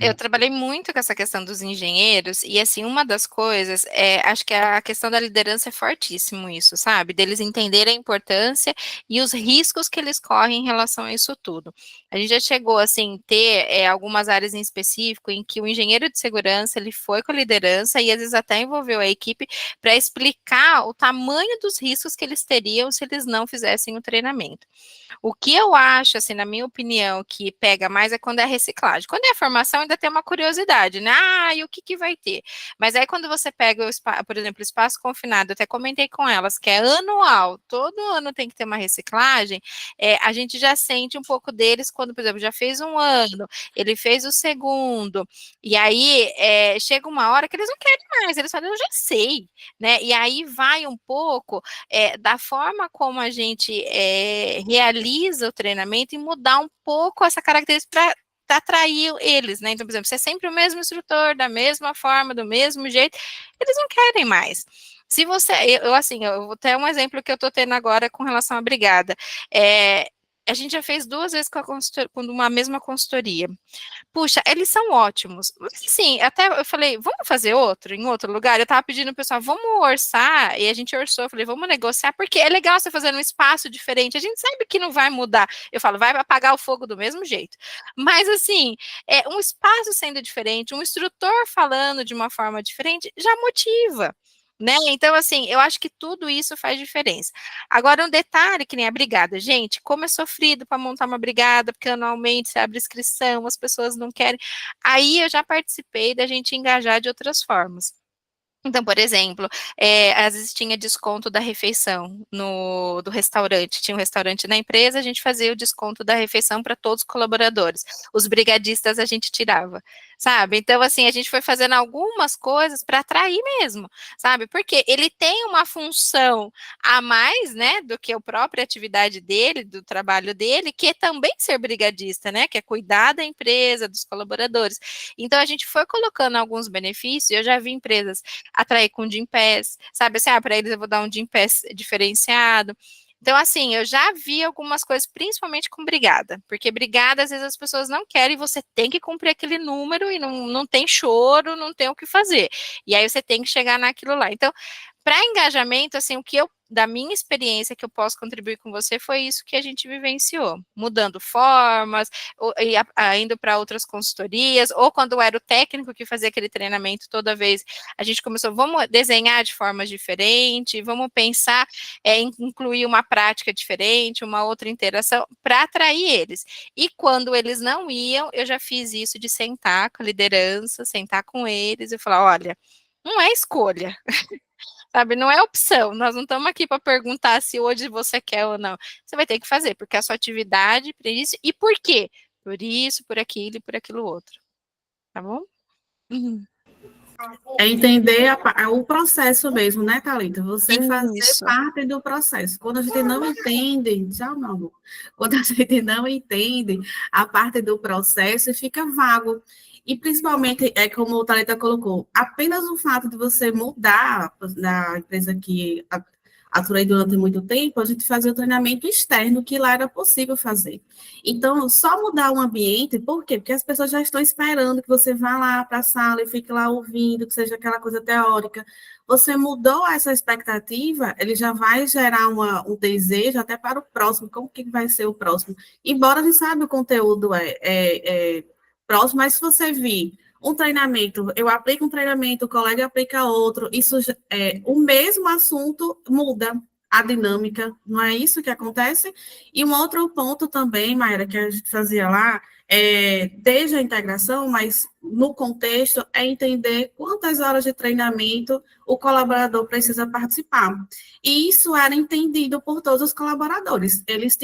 Eu trabalhei muito com essa questão dos engenheiros, e assim, uma das coisas, acho que a questão da liderança é fortíssimo isso, sabe? Deles entenderem a importância e os riscos que eles correm em relação a isso tudo. A gente já chegou, assim, ter algumas áreas em específico em que o engenheiro de segurança, ele foi com a liderança e às vezes até envolveu a equipe para explicar o tamanho dos riscos que eles teriam se eles não fizessem o treinamento. O que eu eu acho, assim, na minha opinião, que pega mais é quando é a reciclagem. Quando é a formação, ainda tem uma curiosidade, né? Ah, e o que vai ter? Mas aí quando você pega, por exemplo, o espaço confinado, eu até comentei com elas, que é anual, todo ano tem que ter uma reciclagem, a gente já sente um pouco deles quando, por exemplo, já fez um ano, ele fez o segundo, e aí chega uma hora que eles não querem mais, eles falam, eu já sei, né? E aí vai um pouco da forma como a gente realiza o treinamento e mudar um pouco essa característica para atrair eles, né? Então, por exemplo, se é sempre o mesmo instrutor, da mesma forma, do mesmo jeito, eles não querem mais. Se você, eu vou ter um exemplo que eu estou tendo agora com relação à brigada. A gente já fez 2 vezes com uma mesma consultoria. Puxa, eles são ótimos. Sim, até eu falei, vamos fazer outro, em outro lugar? Eu tava pedindo ao pessoal, vamos orçar, e a gente orçou, eu falei, vamos negociar, porque é legal você fazer um espaço diferente, a gente sabe que não vai mudar. Eu falo, vai apagar o fogo do mesmo jeito. Mas, assim, um espaço sendo diferente, um instrutor falando de uma forma diferente, já motiva. Né? Então, assim, eu acho que tudo isso faz diferença. Agora, um detalhe que nem a brigada. Gente, como é sofrido para montar uma brigada, porque anualmente você abre inscrição, as pessoas não querem. Aí eu já participei da gente engajar de outras formas. Então, por exemplo, às vezes tinha desconto da refeição do restaurante. Tinha um restaurante na empresa, a gente fazia o desconto da refeição para todos os colaboradores. Os brigadistas a gente tirava, sabe? Então, assim, a gente foi fazendo algumas coisas para atrair mesmo, sabe? Porque ele tem uma função a mais, né, do que a própria atividade dele, do trabalho dele, que é também ser brigadista, né? Que é cuidar da empresa, dos colaboradores. Então, a gente foi colocando alguns benefícios. Eu já vi empresas atrair com Gympass, sabe, assim, para eles eu vou dar um Gympass diferenciado. Então, assim, eu já vi algumas coisas, principalmente com brigada, porque brigada, às vezes as pessoas não querem, você tem que cumprir aquele número e não tem choro, não tem o que fazer. E aí você tem que chegar naquilo lá. Então, para engajamento, assim, o que eu, da minha experiência, que eu posso contribuir com você, foi isso que a gente vivenciou, mudando formas, indo para outras consultorias, ou quando era o técnico que fazia aquele treinamento toda vez, a gente começou, vamos desenhar de formas diferentes, vamos pensar em incluir uma prática diferente, uma outra interação, para atrair eles. E quando eles não iam, eu já fiz isso de sentar com a liderança, sentar com eles e falar, olha, não é escolha, sabe, não é opção, nós não estamos aqui para perguntar se hoje você quer ou não, você vai ter que fazer, porque é a sua atividade, para isso, e por quê? Por isso, por aquilo e por aquilo outro, tá bom? É entender o processo mesmo, né, Thalita? Você fazer Isso. parte do processo. Quando a gente não entende, tchau, meu amor. Quando a gente não entende a parte do processo, fica vago. E principalmente, como o Thalita colocou, apenas o fato de você mudar na empresa que aturei durante muito tempo, a gente fazia o treinamento externo, que lá era possível fazer. Então, só mudar o ambiente, por quê? Porque as pessoas já estão esperando que você vá lá para a sala e fique lá ouvindo, que seja aquela coisa teórica. Você mudou essa expectativa, ele já vai gerar um desejo até para o próximo, como que vai ser o próximo. Embora a gente saiba o conteúdo próximo, mas se você vir um treinamento, eu aplico um treinamento, o colega aplica outro, isso o mesmo assunto muda a dinâmica, não é isso que acontece? E um outro ponto também, Mayra, que a gente fazia lá, desde a integração, mas no contexto, é entender quantas horas de treinamento o colaborador precisa participar. E isso era entendido por todos os colaboradores. Eles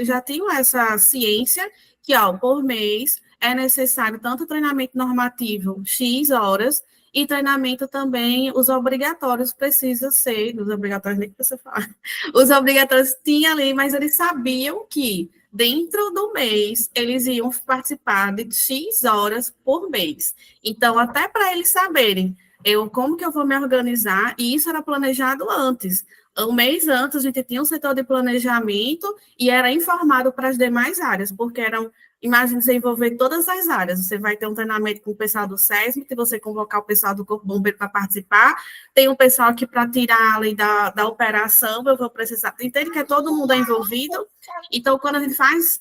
já tinham essa ciência que, por mês, é necessário tanto treinamento normativo, X horas, e treinamento também, os obrigatórios precisam ser, os obrigatórios nem que você fala, os obrigatórios tinha ali, mas eles sabiam que dentro do mês eles iam participar de X horas por mês. Então, até para eles saberem como que eu vou me organizar, e isso era planejado antes. Um mês antes, a gente tinha um setor de planejamento e era informado para as demais áreas, porque imagine você envolver todas as áreas. Você vai ter um treinamento com o pessoal do SESM, que você convocar o pessoal do Corpo Bombeiro para participar. Tem um pessoal aqui para tirar a lei da operação, eu vou precisar. Entende que todo mundo é envolvido? Então, quando a gente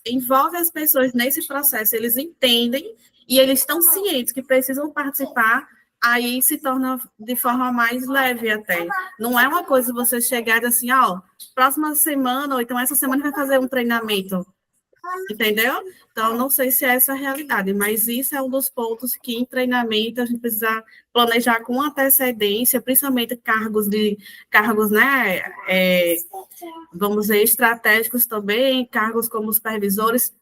envolve as pessoas nesse processo, eles entendem e eles estão cientes que precisam participar, aí se torna de forma mais leve até. Não é uma coisa você chegar assim, próxima semana, ou então essa semana vai fazer um treinamento. entendeu? Então, não sei se é essa a realidade, mas isso é um dos pontos que em treinamento a gente precisa planejar com antecedência, principalmente cargos, né, vamos dizer, estratégicos também, cargos como supervisores.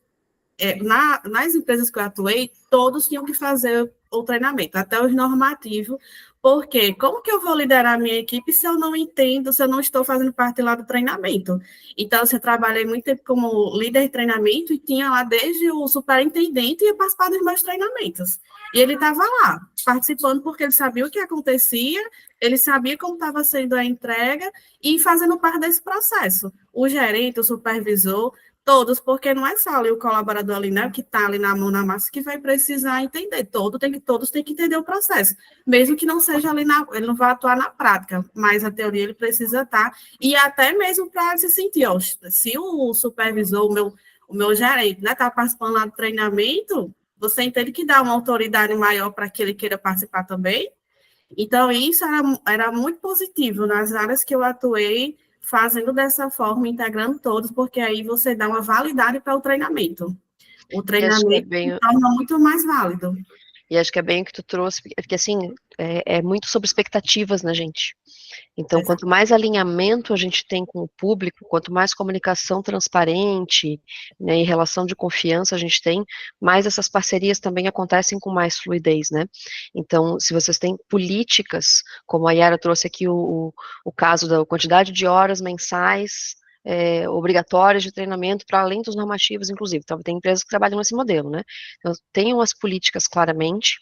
Nas empresas que eu atuei, todos tinham que fazer o treinamento, até os normativos, porque como que eu vou liderar a minha equipe se eu não entendo, se eu não estou fazendo parte lá do treinamento? Então, eu trabalhei muito tempo como líder de treinamento e tinha lá desde o superintendente ia participar dos meus treinamentos. E ele estava lá, participando porque ele sabia o que acontecia, ele sabia como estava sendo a entrega e fazendo parte desse processo. O gerente, o supervisor, todos, porque não é só ali o colaborador ali, né, que está ali na mão na massa, que vai precisar entender. Todos têm que entender o processo. Mesmo que não seja ali, ele não vai atuar na prática, mas a teoria ele precisa estar. E até mesmo para se sentir, ó, se o supervisor, o meu gerente, né, está participando lá do treinamento, você entende que dá uma autoridade maior para que ele queira participar também? Então, isso era muito positivo nas áreas que eu atuei, fazendo dessa forma, integrando todos, porque aí você dá uma validade para o treinamento. O treinamento se torna muito mais válido. E acho que é bem o que tu trouxe, porque assim, é muito sobre expectativas na gente. Então, quanto mais alinhamento a gente tem com o público, quanto mais comunicação transparente, né, e relação de confiança a gente tem, mais essas parcerias também acontecem com mais fluidez, né? Então, se vocês têm políticas, como a Yara trouxe aqui o caso da quantidade de horas mensais obrigatórias de treinamento para além dos normativos, inclusive. Então, tem empresas que trabalham nesse modelo, né? Então, tenham as políticas claramente,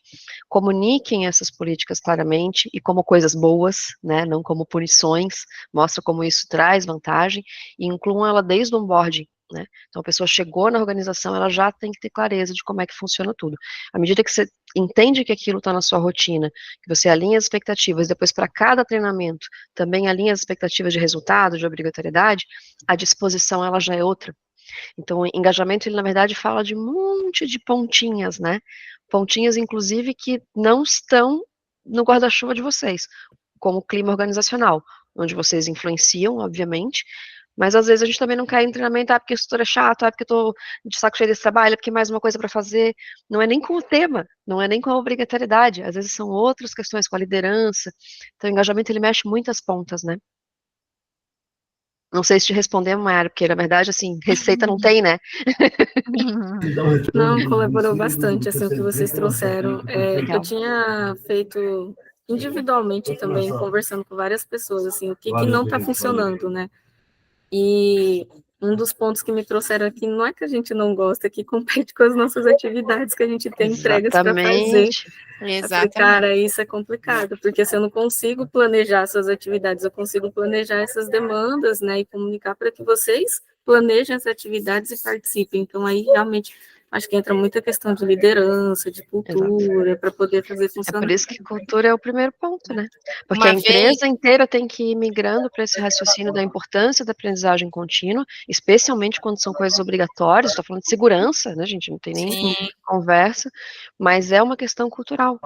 comuniquem essas políticas claramente e como coisas boas, né? Não como punições, mostra como isso traz vantagem e incluam ela desde o onboarding. Né? Então, a pessoa chegou na organização, ela já tem que ter clareza de como é que funciona tudo. À medida que você entende que aquilo está na sua rotina, que você alinha as expectativas, depois para cada treinamento também alinha as expectativas de resultado, de obrigatoriedade, a disposição ela já é outra. Então, o engajamento, ele na verdade fala de um monte de pontinhas, né? Pontinhas, inclusive, que não estão no guarda-chuva de vocês, como o clima organizacional, onde vocês influenciam, obviamente, mas às vezes a gente também não cai em treinamento, porque o tutor é chato, porque eu tô de saco cheio desse trabalho, porque mais uma coisa para fazer. Não é nem com o tema, não é nem com a obrigatoriedade, às vezes são outras questões, com a liderança. Então, o engajamento, ele mexe muitas pontas, né? Não sei se te responder, Mayara, porque na verdade, assim, receita não tem, né? Não, colaborou bastante, assim, o que vocês trouxeram. Eu tinha feito individualmente também, conversando com várias pessoas, assim, o que não está funcionando, né? E um dos pontos que me trouxeram aqui não é que a gente não gosta, é que compete com as nossas atividades que a gente tem entregas para fazer. Exatamente. Cara, isso é complicado, porque se eu não consigo planejar essas atividades, eu consigo planejar essas demandas, né, e comunicar para que vocês planejem as atividades e participem. Então, aí, realmente, acho que entra muita questão de liderança, de cultura, para poder fazer funcionar. É por isso que cultura é o primeiro ponto, né? Porque a empresa inteira tem que ir migrando para esse raciocínio da importância da aprendizagem contínua, especialmente quando são coisas obrigatórias. Estou falando de segurança, né, gente? Não tem nem conversa, mas é uma questão cultural.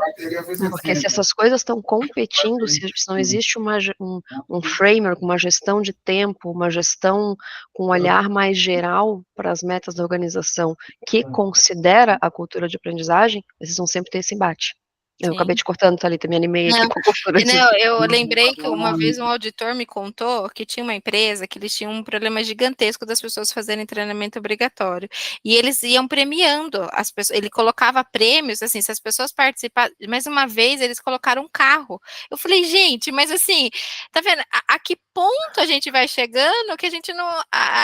Porque se essas coisas estão competindo, se não existe um framework, uma gestão de tempo, uma gestão com um olhar mais geral para as metas da organização, que considera a cultura de aprendizagem, vocês vão sempre ter esse embate. Eu acabei te cortando, Thalita, me animei aqui com a cultura. Não, eu lembrei que uma vez um auditor me contou que tinha uma empresa que eles tinham um problema gigantesco das pessoas fazerem treinamento obrigatório. E eles iam premiando as pessoas, ele colocava prêmios, assim, se as pessoas participassem, mais uma vez eles colocaram um carro. Eu falei, gente, mas assim, tá vendo, a que ponto a gente vai chegando que a gente não...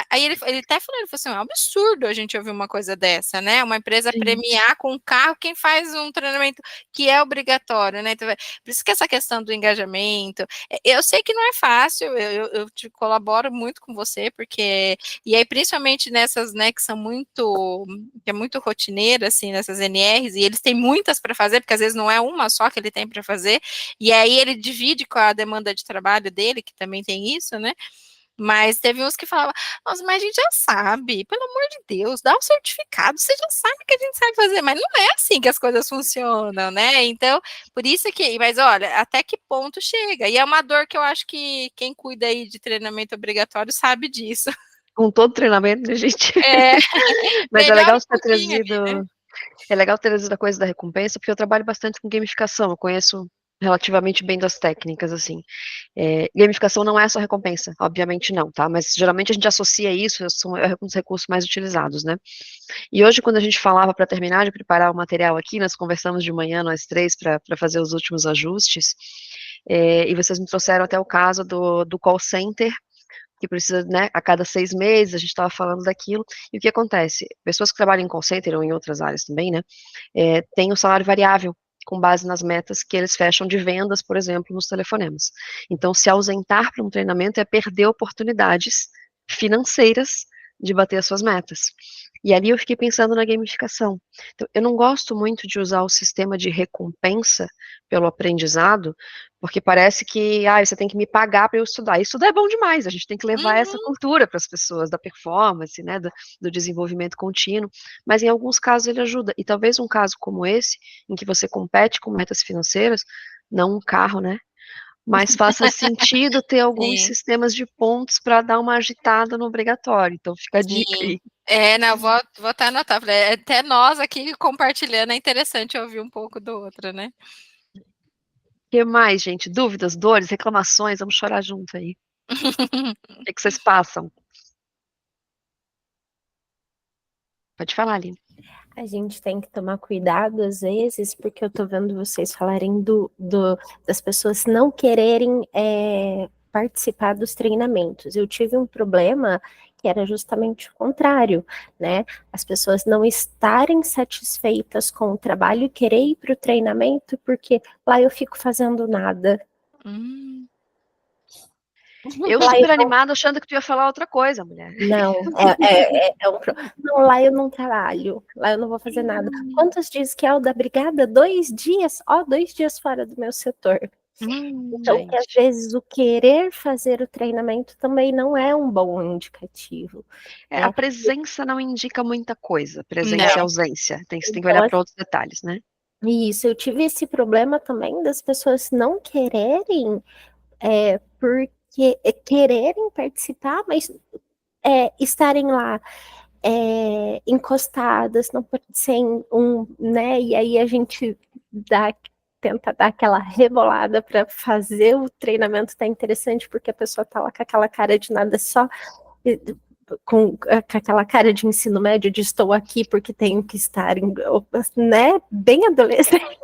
Aí ele até falou, ele falou assim, é um absurdo a gente ouvir uma coisa dessa, né? Uma empresa premiar com um carro quem faz um treinamento que é obrigatório, né? Então, por isso que essa questão do engajamento, eu sei que não é fácil, eu te colaboro muito com você, porque, e aí principalmente nessas, né, que é muito rotineira, assim, nessas NRs, e eles têm muitas para fazer, porque às vezes não é uma só que ele tem para fazer, e aí ele divide com a demanda de trabalho dele, que também tem isso, né? Mas teve uns que falavam, nossa, mas a gente já sabe, pelo amor de Deus, dá o certificado, você já sabe que a gente sabe fazer, mas não é assim que as coisas funcionam, né? Então, por isso que, mas olha, até que ponto chega? E é uma dor que eu acho que quem cuida aí de treinamento obrigatório sabe disso. com todo treinamento, né, gente? Mas é melhora legal um você ter pouquinho ali, trazido, né? é legal ter trazido a coisa da recompensa, porque eu trabalho bastante com gamificação, eu conheço relativamente bem das técnicas, assim. Gamificação não é só recompensa, obviamente não, tá? Mas geralmente a gente associa isso, são um dos recursos mais utilizados, né? E hoje, quando a gente falava para terminar de preparar o material aqui, nós conversamos de manhã, nós três, para fazer os últimos ajustes, e vocês me trouxeram até o caso do call center, que precisa, né, a cada 6 meses, a gente estava falando daquilo, e o que acontece? Pessoas que trabalham em call center ou em outras áreas também, né, têm o salário variável, com base nas metas que eles fecham de vendas, por exemplo, nos telefonemas. Então, se ausentar para um treinamento é perder oportunidades financeiras de bater as suas metas. E ali eu fiquei pensando na gamificação. Então, eu não gosto muito de usar o sistema de recompensa pelo aprendizado, porque parece que, você tem que me pagar para eu estudar. Estudar é bom demais, a gente tem que levar essa Uhum. cultura para as pessoas, da performance, né, do desenvolvimento contínuo, mas em alguns casos ele ajuda. E talvez um caso como esse, em que você compete com metas financeiras, não um carro, né, mas faça sentido ter alguns Sim, sistemas de pontos para dar uma agitada no obrigatório. Então fica a dica sim. aí. Não, vou até anotar. Até nós aqui compartilhando é interessante ouvir um pouco do outro, né? O que mais, gente? Dúvidas, dores, reclamações? Vamos chorar junto aí. O que vocês passam? Pode falar, Aline. A gente tem que tomar cuidado às vezes, porque eu tô vendo vocês falarem das pessoas não quererem participar dos treinamentos. Eu tive um problema que era justamente o contrário, né? As pessoas não estarem satisfeitas com o trabalho e querer ir para o treinamento, porque lá eu fico fazendo nada. Hum. Eu Lá super animada, achando que tu ia falar outra coisa, mulher. Não, não, lá eu não trabalho, lá eu não vou fazer nada. Quantos dias que é o da brigada? 2 dias? 2 dias fora do meu setor. Então, que às Gente. vezes o querer fazer o treinamento também não é um bom indicativo, A né? presença não indica muita coisa, presença e Não. ausência. Você tem que Então, olhar para outros detalhes, né? isso, eu tive esse problema também das pessoas não quererem, porque quererem participar, mas estarem lá encostadas, não pode ser né? E aí a gente tenta dar aquela rebolada para fazer o treinamento estar interessante, porque a pessoa tá lá com aquela cara de nada só, com aquela cara de ensino médio, de estou aqui porque tenho que estar, né? Bem adolescente.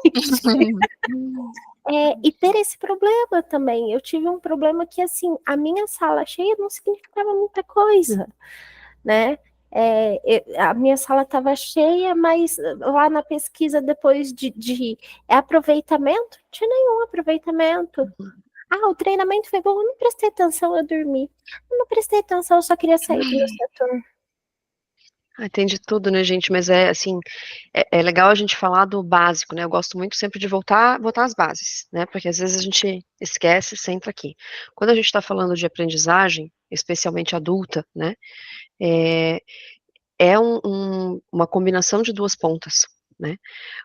E ter esse problema também. Eu tive um problema que, assim, a minha sala cheia não significava muita coisa, né? A minha sala estava cheia, mas lá na pesquisa depois de aproveitamento, não tinha nenhum aproveitamento. O treinamento foi bom, eu não prestei atenção, eu dormi. Eu não prestei atenção, eu só queria sair do meu setor. Tem de tudo, né, gente? Mas assim, é legal a gente falar do básico, né? Eu gosto muito sempre de voltar às bases, né? Porque às vezes a gente esquece, sempre aqui. Quando a gente está falando de aprendizagem, especialmente adulta, né? É uma combinação de duas pontas, né?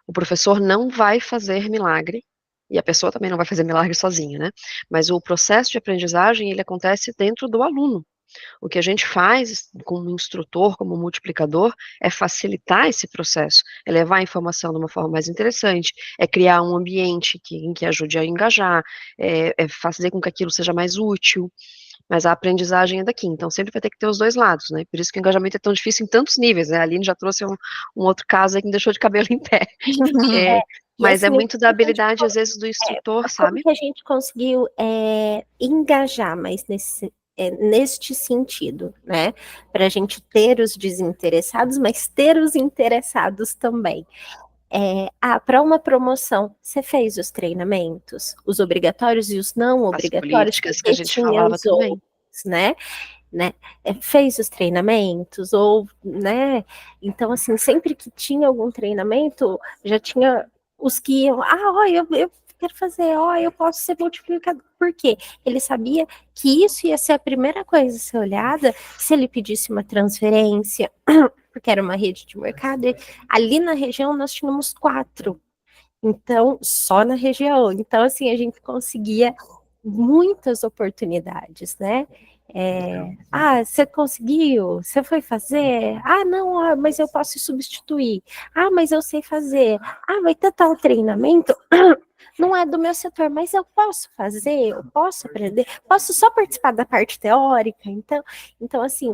O professor não vai fazer milagre, e a pessoa também não vai fazer milagre sozinha, né? Mas o processo de aprendizagem, ele acontece dentro do aluno. O que a gente faz como instrutor, como multiplicador, é facilitar esse processo, é levar a informação de uma forma mais interessante, é criar um ambiente em que ajude a engajar, é fazer com que aquilo seja mais útil, mas a aprendizagem é daqui, então sempre vai ter que ter os dois lados, né? Por isso que o engajamento é tão difícil em tantos níveis, né? A Aline já trouxe um outro caso aí que me deixou de cabelo em pé. Mas assim, é muito da habilidade, às vezes, do instrutor, sabe? Como que a gente conseguiu engajar mais neste sentido, né? Para a gente ter os desinteressados, mas ter os interessados também. Para uma promoção, você fez os treinamentos, os obrigatórios e os não As obrigatórios, políticas que a porque gente tinha falava os também. outros, né? Fez os treinamentos, ou, né? Então, assim, sempre que tinha algum treinamento, já tinha os que iam, eu quero fazer, eu posso ser multiplicador. Por quê? Ele sabia que isso ia ser a primeira coisa a ser olhada se ele pedisse uma transferência, porque era uma rede de mercado, e ali na região nós tínhamos 4. Então, só na região. Então, assim, a gente conseguia muitas oportunidades, né? Você conseguiu? Você foi fazer? Não, mas eu posso substituir. Mas eu sei fazer. Vai ter tal treinamento? Não é do meu setor, mas eu posso fazer, eu posso aprender, posso só participar da parte teórica. Então assim,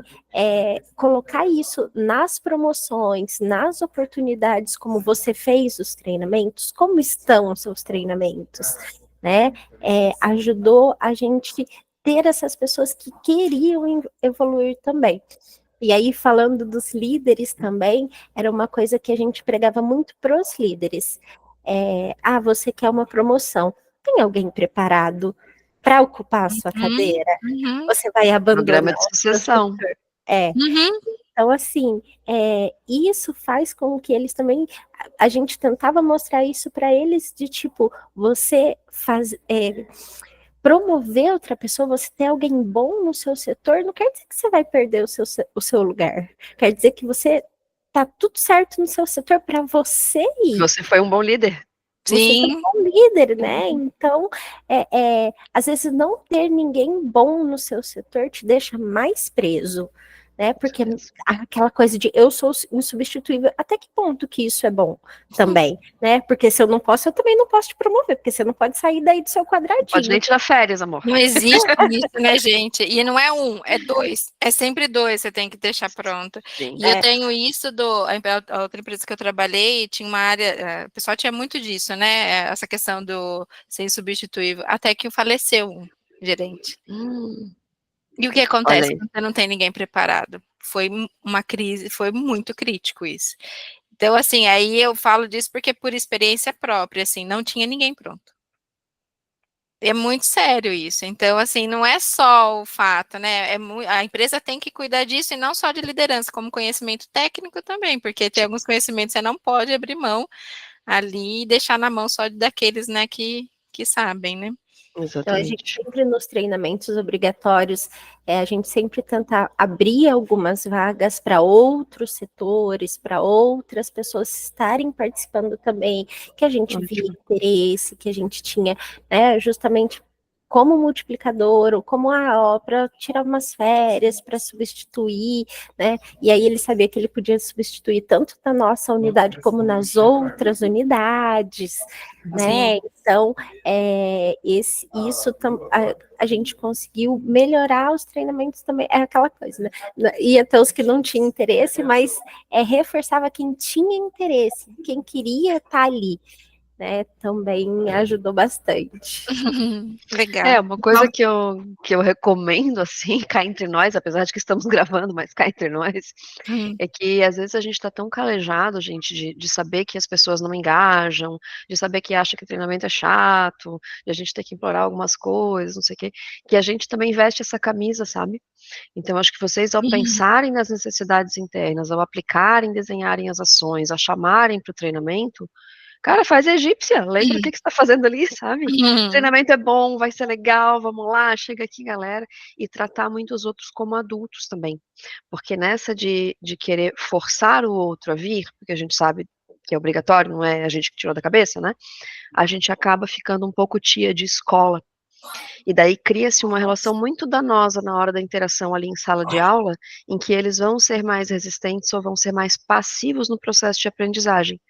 colocar isso nas promoções, nas oportunidades, como você fez os treinamentos, como estão os seus treinamentos, né? Ajudou a gente ter essas pessoas que queriam evoluir também. E aí, falando dos líderes também, era uma coisa que a gente pregava muito para os líderes. Você quer uma promoção, tem alguém preparado para ocupar a sua cadeira? Você vai Programa abandonar de sucessão. o setor? Então, assim, isso faz com que eles também, a gente tentava mostrar isso para eles, de tipo, você promover outra pessoa, você ter alguém bom no seu setor, não quer dizer que você vai perder o seu lugar. Quer dizer que você tá tudo certo no seu setor para você ir. Você foi um bom líder. Você foi um bom líder, né? Então, às vezes não ter ninguém bom no seu setor te deixa mais preso, né? Porque aquela coisa de eu sou insubstituível, até que ponto que isso é bom também, né? Porque se eu não posso, eu também não posso te promover, porque você não pode sair daí do seu quadradinho. Pode nem tirar férias, amor. Não existe isso, né, gente? E não é um, é dois. É sempre dois, você tem que deixar pronto. Sim. E eu tenho isso a outra empresa que eu trabalhei, tinha uma área, o pessoal tinha muito disso, né? Essa questão do ser insubstituível, até que faleceu um gerente. E o que acontece quando você não tem ninguém preparado? Foi uma crise, foi muito crítico isso. Então, assim, aí eu falo disso porque por experiência própria, assim, não tinha ninguém pronto. É muito sério isso. Então, assim, não é só o fato, né? A empresa tem que cuidar disso, e não só de liderança, como conhecimento técnico também, porque tem alguns conhecimentos que você não pode abrir mão ali e deixar na mão só daqueles, né, que sabem, né? Exatamente. Então, a gente sempre nos treinamentos obrigatórios, a gente sempre tenta abrir algumas vagas para outros setores, para outras pessoas estarem participando também, que a gente via interesse, que a gente tinha, né, justamente como multiplicador, ou como para tirar umas férias, para substituir, né? E aí ele sabia que ele podia substituir tanto na nossa unidade como nas outras unidades, né? Então, a gente conseguiu melhorar os treinamentos também, é aquela coisa, né? E até os que não tinham interesse, mas reforçava quem tinha interesse, quem queria estar ali, né, também ajudou bastante. Legal. Uma coisa que eu recomendo, assim, cá entre nós, apesar de que estamos gravando, mas cá entre nós, é que às vezes a gente está tão calejado, gente, de saber que as pessoas não engajam, de saber que acha que treinamento é chato, de a gente ter que implorar algumas coisas, não sei o quê, que a gente também veste essa camisa, sabe? Então, acho que vocês, ao pensarem nas necessidades internas, ao aplicarem, desenharem as ações, a chamarem para o treinamento, cara, faz a egípcia, lembra o que você está fazendo ali, sabe? Treinamento é bom, vai ser legal, vamos lá, chega aqui, galera, e tratar muitos outros como adultos também, porque nessa de querer forçar o outro a vir, porque a gente sabe que é obrigatório, não é a gente que tirou da cabeça, né? A gente acaba ficando um pouco tia de escola, e daí cria-se uma relação muito danosa na hora da interação ali em sala de aula, em que eles vão ser mais resistentes ou vão ser mais passivos no processo de aprendizagem.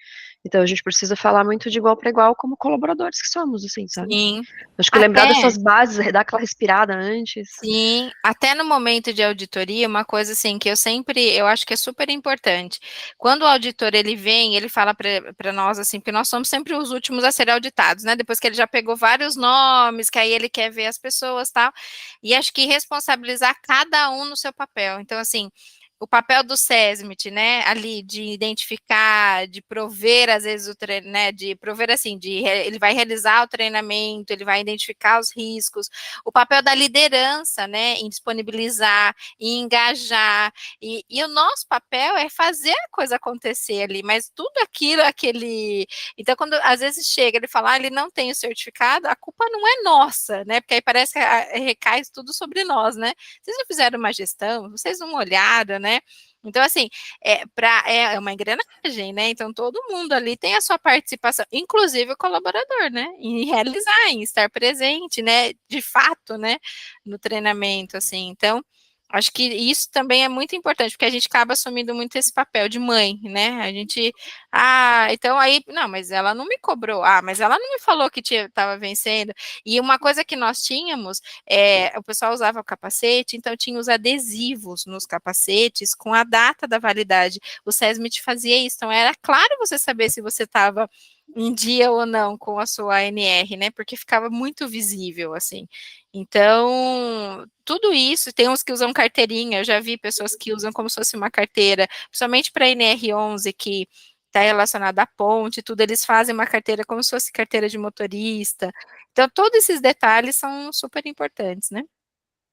Então, a gente precisa falar muito de igual para igual como colaboradores que somos, assim, sabe? Sim. Acho que lembrar dessas bases, dar aquela respirada antes. Sim, até no momento de auditoria, uma coisa assim que eu acho que é super importante. Quando o auditor, ele vem, ele fala para nós, assim, porque nós somos sempre os últimos a serem auditados, né? Depois que ele já pegou vários nomes, que aí ele quer ver as pessoas, tal. E acho que responsabilizar cada um no seu papel. Então, assim, o papel do SESMIT, né, ali de identificar, de prover, às vezes, o treino, né, de prover, assim, ele vai realizar o treinamento, ele vai identificar os riscos, o papel da liderança, né, em disponibilizar, em engajar, e o nosso papel é fazer a coisa acontecer ali, mas tudo então, quando às vezes chega, ele fala, ele não tem o certificado, a culpa não é nossa, né, porque aí parece que recai tudo sobre nós, né, vocês não fizeram uma gestão, vocês não olharam, né, Então, assim, é uma engrenagem, né? Então, todo mundo ali tem a sua participação, inclusive o colaborador, né? Em realizar, em estar presente, né? De fato, né? No treinamento, assim. Então, acho que isso também é muito importante, porque a gente acaba assumindo muito esse papel de mãe, né? A gente, então aí, não, mas ela não me cobrou, mas ela não me falou que estava vencendo. E uma coisa que nós tínhamos, o pessoal usava o capacete, então tinha os adesivos nos capacetes com a data da validade. O SESMIT fazia isso, então era claro você saber se você estava em dia ou não com a sua ANR, né? Porque ficava muito visível, assim. Então, tudo isso, tem uns que usam carteirinha, eu já vi pessoas que usam como se fosse uma carteira, principalmente para a NR11, que está relacionada à ponte, tudo, eles fazem uma carteira como se fosse carteira de motorista. Então, todos esses detalhes são super importantes, né?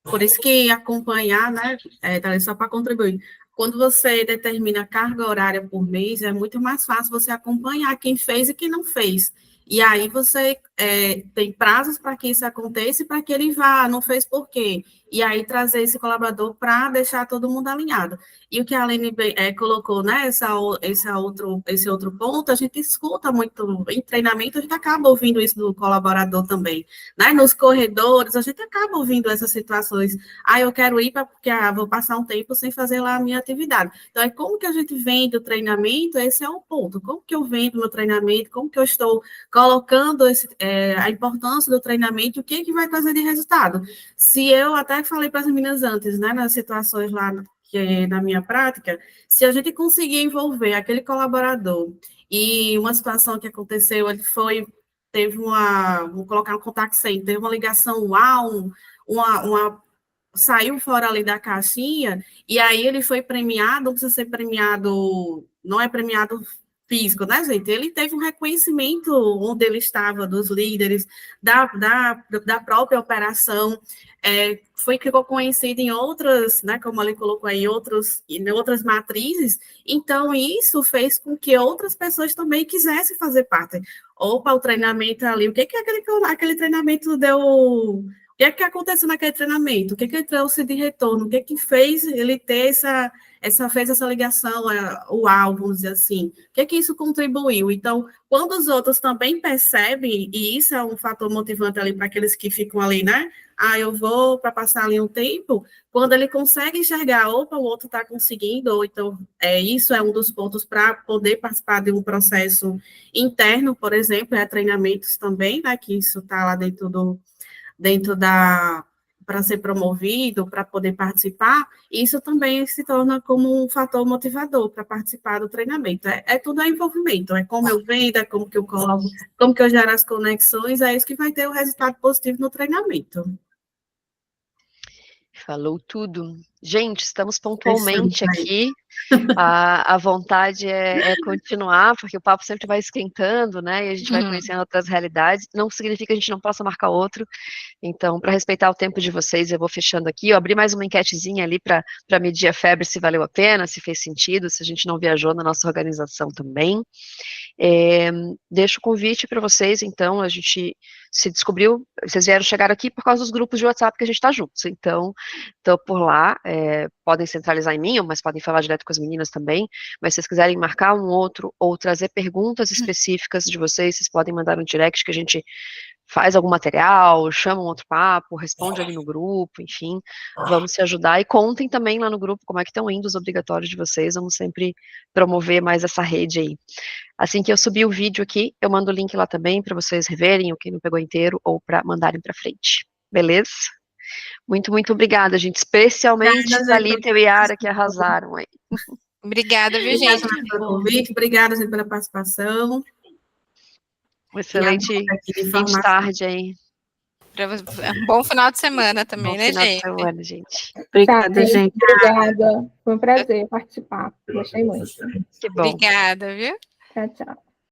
Por isso que acompanhar, né, só para contribuir, quando você determina a carga horária por mês, é muito mais fácil você acompanhar quem fez e quem não fez. E aí você tem prazos para que isso aconteça e para que ele vá, não fez por quê? E aí trazer esse colaborador para deixar todo mundo alinhado. E o que a Aline colocou, né, esse outro ponto, a gente escuta muito em treinamento, a gente acaba ouvindo isso do colaborador também, né? Nos corredores, a gente acaba ouvindo essas situações. Eu quero ir porque vou passar um tempo sem fazer lá a minha atividade. Então, como que a gente vende o treinamento? Esse é o ponto. Como que eu vendo meu treinamento? Como que eu estou colocando a importância do treinamento? O que vai trazer de resultado? Se eu até falei para as meninas antes, né, nas situações lá que na minha prática, se a gente conseguir envolver aquele colaborador e uma situação que aconteceu, vou colocar um contact center, teve uma ligação saiu fora ali da caixinha, e aí ele foi premiado, não precisa ser premiado, não é premiado físico, né, gente? Ele teve um reconhecimento onde ele estava, dos líderes, da própria operação, ficou conhecido em outras, né, como ele colocou aí, em outras matrizes, então isso fez com que outras pessoas também quisessem fazer parte. Opa, o treinamento ali, o que aquele treinamento deu... O que aconteceu naquele treinamento? O que ele trouxe de retorno? O que fez ele ter fez essa ligação, vamos dizer assim? O que isso contribuiu? Então, quando os outros também percebem, e isso é um fator motivante ali para aqueles que ficam ali, né? Eu vou para passar ali um tempo, quando ele consegue enxergar, opa, o outro está conseguindo, ou então, isso é um dos pontos para poder participar de um processo interno, por exemplo, treinamentos também, né? Que isso está lá para ser promovido, para poder participar, isso também se torna como um fator motivador para participar do treinamento. Tudo envolvimento, como eu vendo, como que eu coloco, como que eu gero as conexões, é isso que vai ter o resultado positivo no treinamento. Falou tudo. Gente, estamos pontualmente aqui. A vontade é continuar, porque o papo sempre vai esquentando, né? E a gente vai conhecendo outras realidades. Não significa que a gente não possa marcar outro. Então, para respeitar o tempo de vocês, eu vou fechando aqui. Eu abri mais uma enquetezinha ali para medir a febre, se valeu a pena, se fez sentido, se a gente não viajou na nossa organização também. Deixo o convite para vocês, então, a gente se descobriu, vocês chegaram aqui por causa dos grupos de WhatsApp que a gente está juntos, então, estou por lá, podem centralizar em mim, mas podem falar direto com as meninas também, mas se vocês quiserem marcar um outro, ou trazer perguntas específicas de vocês podem mandar no direct que a gente faz algum material, chama um outro papo, responde ali no grupo, enfim, vamos se ajudar, e contem também lá no grupo como é que estão indo os obrigatórios de vocês, vamos sempre promover mais essa rede aí. Assim que eu subir o vídeo aqui, eu mando o link lá também para vocês reverem o que não pegou inteiro, ou para mandarem para frente, beleza? Muito, muito obrigada, gente, especialmente Thalita e Yara, que arrasaram aí. Obrigada, viu, gente? Obrigada pelo convite, obrigada, gente, pela participação. Um excelente fim de tarde aí. Um bom final de semana também, né, gente? Bom final de semana, gente. Obrigada, gente. Obrigada. Foi um prazer participar. Gostei muito. Que bom. Obrigada, viu? Tchau, tchau.